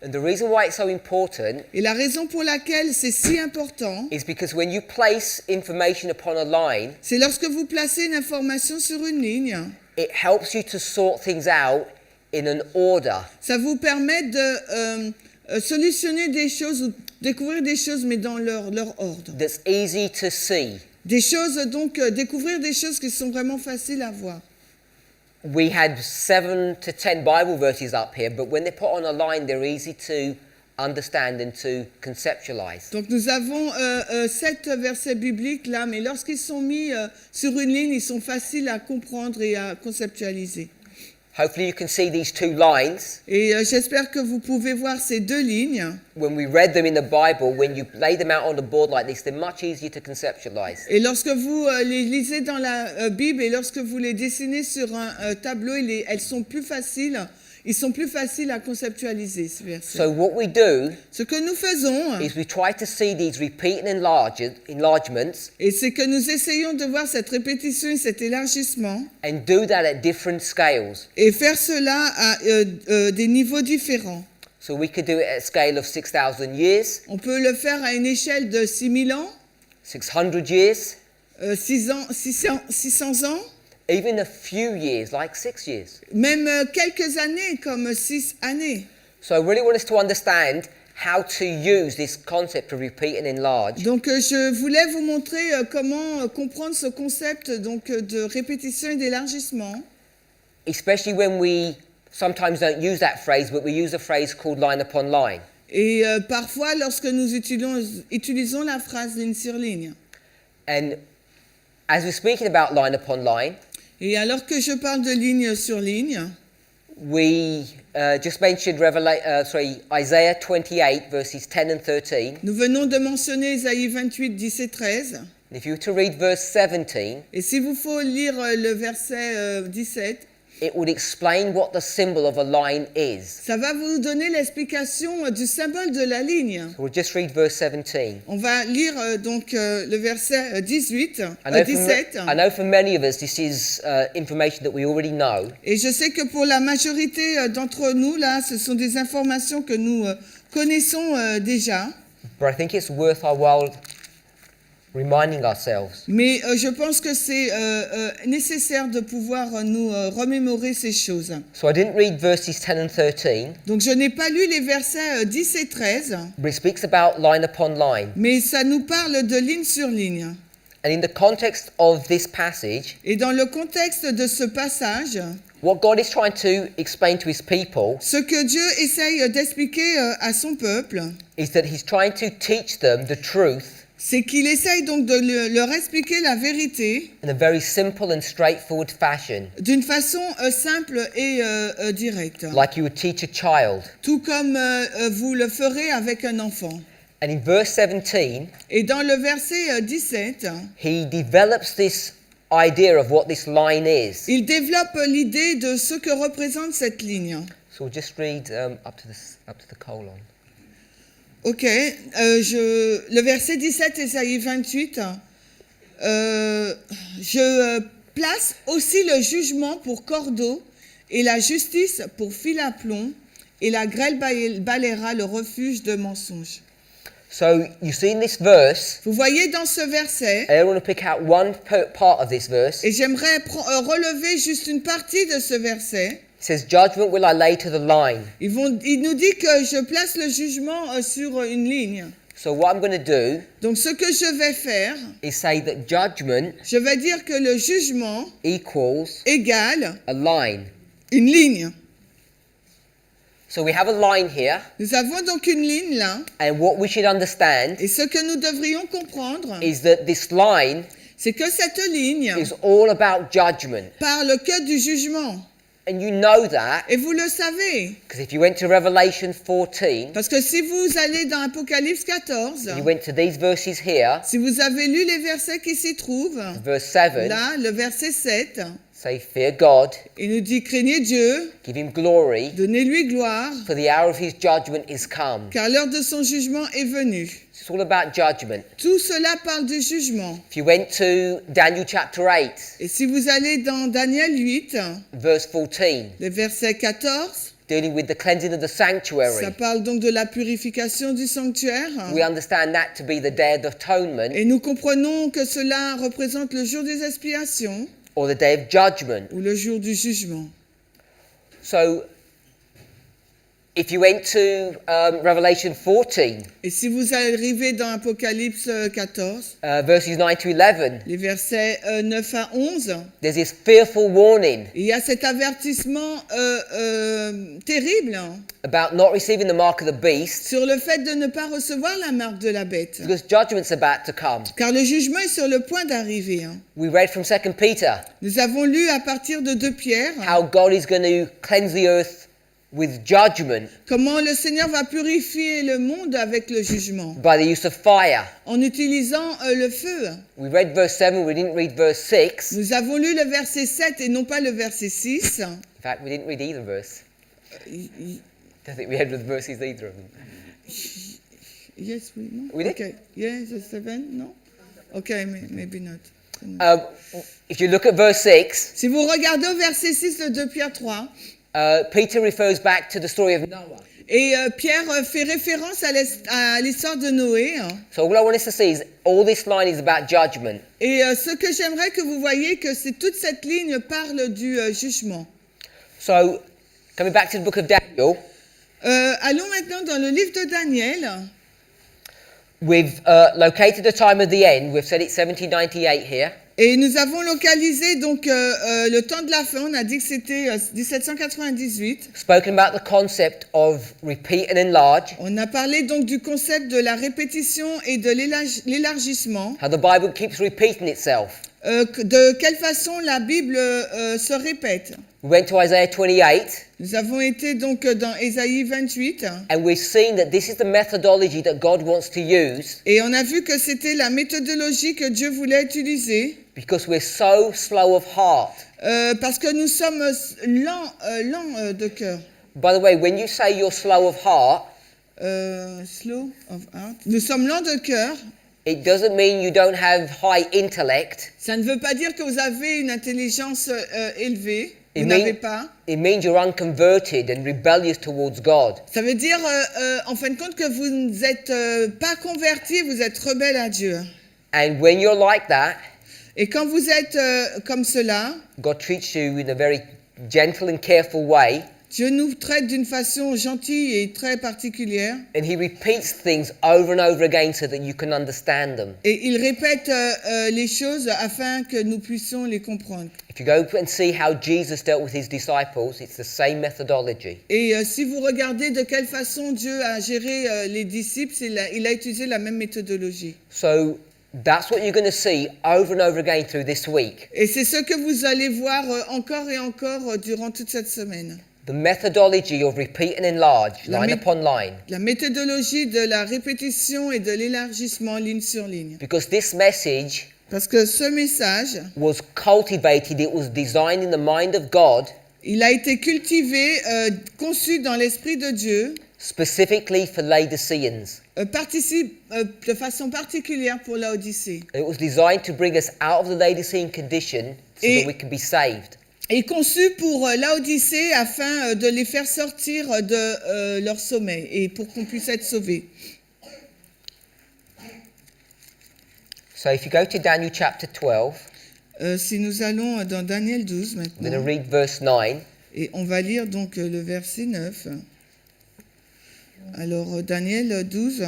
And the reason why it's so important Et la raison pour laquelle c'est si important, is because when you place information upon a line, c'est lorsque vous placez une information sur une ligne, it helps you to sort things out in an order. ça vous permet de solutionner des choses ou découvrir des choses, mais dans leur ordre. That's easy to see. Des choses, donc, découvrir des choses qui sont vraiment faciles à voir. We had 7 to 10 Bible verses up here, but when they're put on a line, they're easy to understand and to conceptualize. Donc, nous avons 7 versets bibliques là, mais lorsqu'ils sont mis sur une ligne, ils sont faciles à comprendre et à conceptualiser. Hopefully you can see these two lines. Et j'espère que vous pouvez voir ces deux lignes. When we read them in the Bible, when you lay them out on the board like this, they're much easier to conceptualize. Et lorsque vous les lisez dans la Bible et lorsque vous les dessinez sur un tableau, elles sont plus faciles ils sont plus faciles à conceptualiser, ces versets. So what we do Ce que nous faisons, is we try to see these repeating enlargements et c'est que nous essayons de voir cette répétition et cet élargissement, and do that at different scales. et faire cela à des niveaux différents. So we could do it at a scale of 6,000 years, On peut le faire à une échelle de 6000 ans, 600 years, 600 ans, even a few years, like 6 years. même quelques années, comme 6 années. So I really want us to understand how to use this concept of repeat and enlarge, Donc je voulais vous montrer comment comprendre ce concept donc, de répétition et d'élargissement. especially when we sometimes don't use that phrase, but we use a phrase called line upon line. Et parfois, lorsque nous utilisons la phrase ligne sur ligne. And as we're speaking about line upon line, Et alors que je parle de ligne sur ligne, we just mentioned Isaiah 28, verses 10 and 13. nous venons de mentionner Isaïe 28, 10 et 13. And if you were to read verse 17, Et s'il vous faut lire le verset 17, it would explain what the symbol of a line is. ça va vous donner l'explication du symbole de la ligne. So we'll just read verse 17. On va lire donc le verset 18, I 17. know for many of us this is information that we already know, Et je sais que pour la majorité d'entre nous, là, ce sont des informations que nous connaissons déjà. but I think it's worth our while reminding ourselves. Mais je pense que c'est nécessaire de pouvoir nous remémorer ces choses. So I didn't read verses 10 and 13, Donc je n'ai pas lu les versets 10 et 13, but it speaks about line upon line. mais ça nous parle de ligne sur ligne. And in the context of this passage, Et dans le contexte de ce passage, what God is trying to explain to his people ce que Dieu essaye d'expliquer à son peuple, is that he's trying to teach them the truth c'est qu'il essaye donc de leur expliquer la vérité in a very simple and straightforward fashion, d'une façon simple et directe, like you would teach a child. tout comme vous le ferez avec un enfant. And in verse 17, Et dans le verset 17, he develops this idea of what this line is. il développe l'idée de ce que représente cette ligne. So we'll just read up to the colon. Ok, le verset 17, Isaïe 28, je place aussi le jugement pour cordeau et la justice pour fil à plomb, et la grêle balayera le refuge de mensonges. So you see in this verse, Vous voyez dans ce verset, I want to pick out one part of this verse. et j'aimerais relever juste une partie de ce verset. It says, "Judgment will I lay to the line." Il nous dit que je place le jugement sur une ligne. So what I'm going to do Donc ce que je vais faire, is say that judgment je vais dire que le jugement equals égale a line. une ligne. So we have a line here, Nous avons donc une ligne là, and what we should understand et ce que nous devrions comprendre, is that this line c'est que cette ligne is all about judgment. parle que du jugement. And you know that Et vous le savez, because if you went to Revelation 14, parce que si vous allez dans Apocalypse 14, you went to these verses here, si vous avez lu les versets qui s'y trouvent, verse 7, là, le verset 7, say, "Fear God, il nous dit craignez Dieu, give him glory, donnez-lui gloire, for the hour of his judgment is come." car l'heure de son jugement est venue. It's all about judgment. Tout cela parle du jugement. If you went to Daniel chapter 8, Et si vous allez dans Daniel 8, verse 14, le verset 14, dealing with the cleansing of the ça sanctuary, parle donc de la purification du sanctuaire. we understand that to be the Day of Atonement Et nous comprenons que cela représente le jour des expiations or the Day of Judgment. ou le jour du jugement. So, if you went to Revelation 14, Et si vous arrivez dans Apocalypse 14, verses 9 to 11, les versets 9 à 11, there's this fearful warning il y a cet avertissement terrible about not receiving the mark of the beast sur le fait de ne pas recevoir la marque de la bête. because judgment's about to come. Car le jugement est sur le point d'arriver. We read from 2 Peter Nous avons lu à partir de 2 Pierre how God is going to cleanse the earth with judgment comment le Seigneur va purifier le monde avec le jugement by the use of fire. en utilisant le feu. We read verse 7, we didn't read verse 6. Nous avons lu le verset 7 et non pas le verset 6. In fact, we didn't read either verse. don't think we had with verses either of them. Yes, we, no? We did? Okay. Yes, 7, no? Okay, maybe not. If you look at verse 6, Si vous regardez au verset 6 de 2 Pierre 3, Peter refers back to the story of Noah. et Pierre fait référence à l'histoire de Noé. So all I want us to see is all this line is about judgment. Et ce que j'aimerais que vous voyez, que c'est toute cette ligne parle du jugement. So coming back to the book of Daniel, Allons maintenant dans le livre de Daniel. we've located the time of the end. We've said it's 1798 here. Et nous avons localisé donc le temps de la fin. On a dit que c'était 1798. Spoken about the concept of repeat and enlarge. On a parlé donc du concept de la répétition et de l'élargissement. How the Bible keeps repeating itself. De quelle façon la Bible se répète. We went to Isaiah 28. Nous avons été donc dans Ésaïe 28. And we've seen that this is the methodology that God wants to use Et on a vu que c'était la méthodologie que Dieu voulait utiliser. because we're so slow of heart. Parce que nous sommes lents de cœur. By the way, when you say you're slow of heart, Slow of heart. Nous sommes lents de cœur. it doesn't mean you don't have high intellect. Ça ne veut pas dire que vous avez une intelligence élevée. Vous It, n'avez pas. it means you're unconverted and rebellious towards God. Ça veut dire, en fin de compte, que vous n'êtes pas converti, vous êtes rebelle à Dieu. And when you're like that, Et quand vous êtes comme cela, God treats you in a very gentle and careful way, Dieu nous traite d'une façon gentille et très particulière. and He repeats things over and over again so that you can understand them. Et il répète les choses afin que nous puissions les comprendre. If you go and see how Jesus dealt with His disciples, it's the same methodology. Et si vous regardez de quelle façon Dieu a géré les disciples, il a utilisé la même méthodologie. So that's what you're going to see over and over again through this week. Et c'est ce que vous allez voir encore et encore durant toute cette semaine. The methodology of repeat and enlarge, La line mé- upon line. La méthodologie de la répétition et de l'élargissement ligne sur ligne. Because this message Parce que ce message, was cultivated, it was designed in the mind of God, il a été cultivé, conçu dans l'esprit de Dieu, specifically for Laodiceans. participe de façon particulière pour Laodicée. And it was designed to bring us out of the Laodicean condition so Et- that we can be saved. Et conçu pour Laodicée afin de les faire sortir de leur sommeil et pour qu'on puisse être sauvés. So if you go to Daniel chapter 12, Si nous allons dans Daniel 12 I'm going to maintenant, read verse 9. et on va lire donc le verset 9. Alors Daniel 12.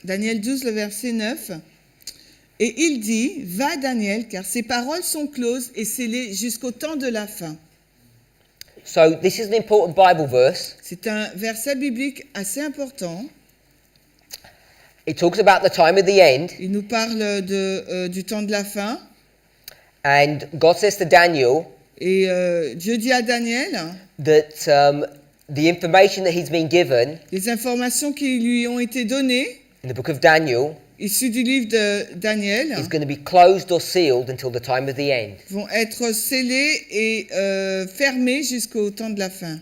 Daniel 12, le verset 9. Et il dit, va Daniel, car ces paroles sont closes et scellées jusqu'au temps de la fin. So this is an important Bible verse. C'est un verset biblique assez important. It talks about the time of the end, Il nous parle du temps de la fin. and God says to Daniel Et Dieu dit à Daniel, that the information that he's been given les informations qui lui ont été données, in the book of Daniel issues du livre de Daniel, is going to be closed or sealed until the time of the end. vont être scellées et fermées jusqu'au temps de la fin.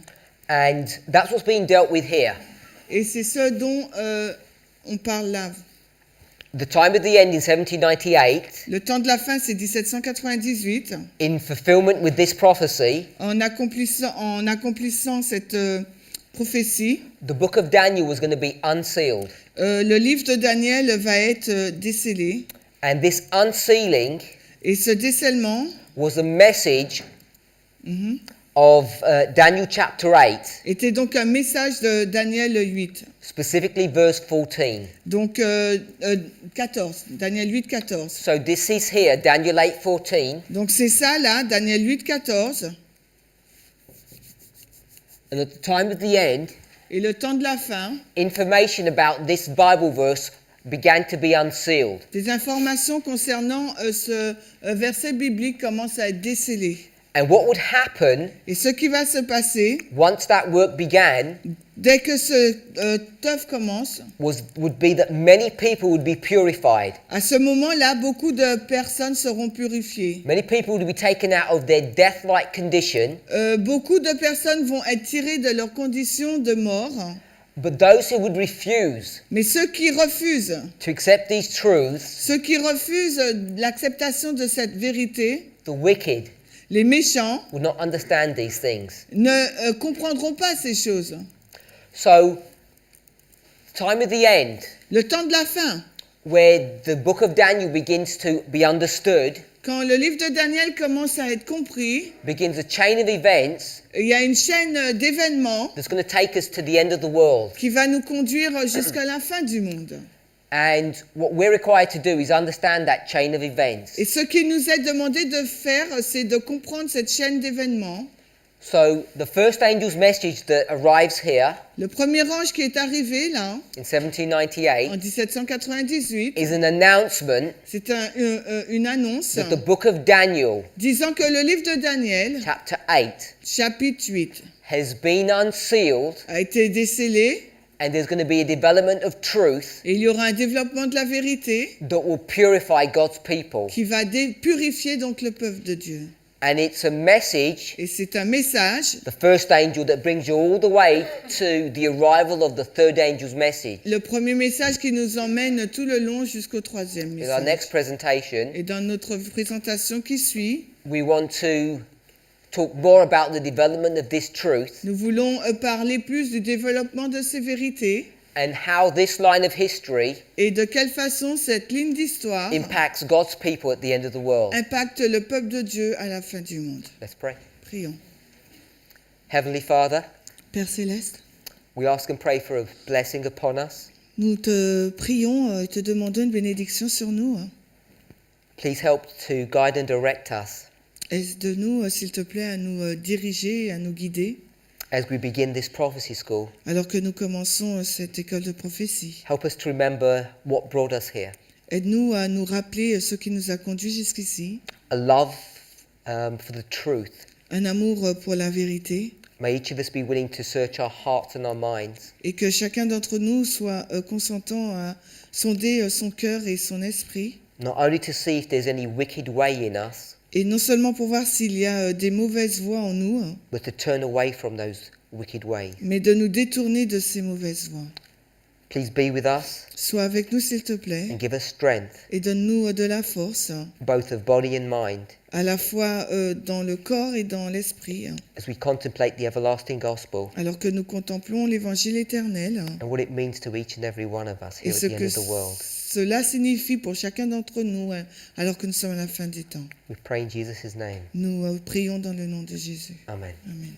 And that's what's being dealt with here. Et c'est ce dont on parle là. The time of the end in 1798, Le temps de la fin, c'est 1798. in fulfillment with this prophecy, En accomplissant cette prophétie, the book of Daniel was going to be unsealed. le livre de Daniel va être décellé. And this unsealing Et ce décellement was the message of Daniel chapter 8, était donc un message de Daniel 8. specifically verse 14. Donc 14, Daniel 8, 14. So this is here, Daniel 8:14, Donc c'est ça là, Daniel 8, 14. and at the time of the end, Et le temps de la fin, information about this Bible verse began to be unsealed. des informations concernant ce verset biblique commencent à être décellées. And what would happen Et ce qui va se passer, once that work began dès que cette œuvre commence, would be that many people would be purified. à ce moment-là, beaucoup de personnes seront purifiées. Many people would be taken out of their death-like condition. Beaucoup de personnes vont être tirées de leur condition de mort. But those who would refuse Mais ceux qui refusent, to accept these truths, ceux qui refusent l'acceptation de cette vérité, the wicked, les méchants, would not understand these things. ne comprendront pas ces choses. So, time of the end, Le temps de la fin, where the book of Daniel begins to be understood, quand le livre de Daniel commence à être compris, begins a chain of events il y a une chaîne d'événements that's going to take us to the end of the world. qui va nous conduire jusqu'à la fin du monde. And what we're required to do is understand that chain of events. Et ce qui nous est demandé de faire, c'est de comprendre cette chaîne d'événements. So, the first angel's message that arrives here Le premier ange qui est arrivé là, in en 1798 1798, is an announcement c'est une annonce that the book of Daniel, disant que le livre de Daniel, chapter 8, chapitre 8, has been unsealed, a été décelé and there's going to be a development of truth et il y aura un développement de la vérité that will purify God's people. qui va purifier donc le peuple de Dieu. And it's a message, Et c'est un message, the first angel, that brings you all the way to the arrival of the third angel's message. le premier message qui nous emmène tout le long jusqu'au troisième In our message. next presentation, Et dans notre présentation qui suit, we want to talk more about the development of this truth nous voulons parler plus du développement de ces vérités and how this line of history et de quelle façon cette ligne d'histoire impacts God's people at the end of the world. impacte le peuple de Dieu à la fin du monde. Let's pray. Prions. Heavenly Father, Père Céleste, we ask and pray for a blessing upon us. nous te prions et te demandons une bénédiction sur nous. Please help to guide and direct us Aide-nous, s'il te plaît, à nous diriger, à nous guider, as we begin this prophecy school. alors que nous commençons cette école de prophétie. Help us to remember what brought us here. Aide-nous à nous rappeler ce qui nous a conduits jusqu'ici, A love for the truth. un amour pour la vérité, May each of us be willing to search our hearts and our minds et que chacun d'entre nous soit consentant à sonder son cœur et son esprit, not only to see if there's any wicked way in us, et non seulement pour voir s'il y a des mauvaises voies en nous, but to turn away from those wicked ways. mais de nous détourner de ces mauvaises voies. Please be with us Sois avec nous, s'il te plaît, and give us strength, et donne-nous de la force, both of body and mind, à la fois dans le corps et dans l'esprit, as we contemplate the everlasting gospel alors que nous contemplons l'évangile éternel and what it means to each and every one of us et here at ce the end que of the world. cela signifie pour chacun d'entre nous, alors que nous sommes à la fin des temps. We pray in Jesus' name. Nous prions dans le nom de Jésus. Amen. Amen.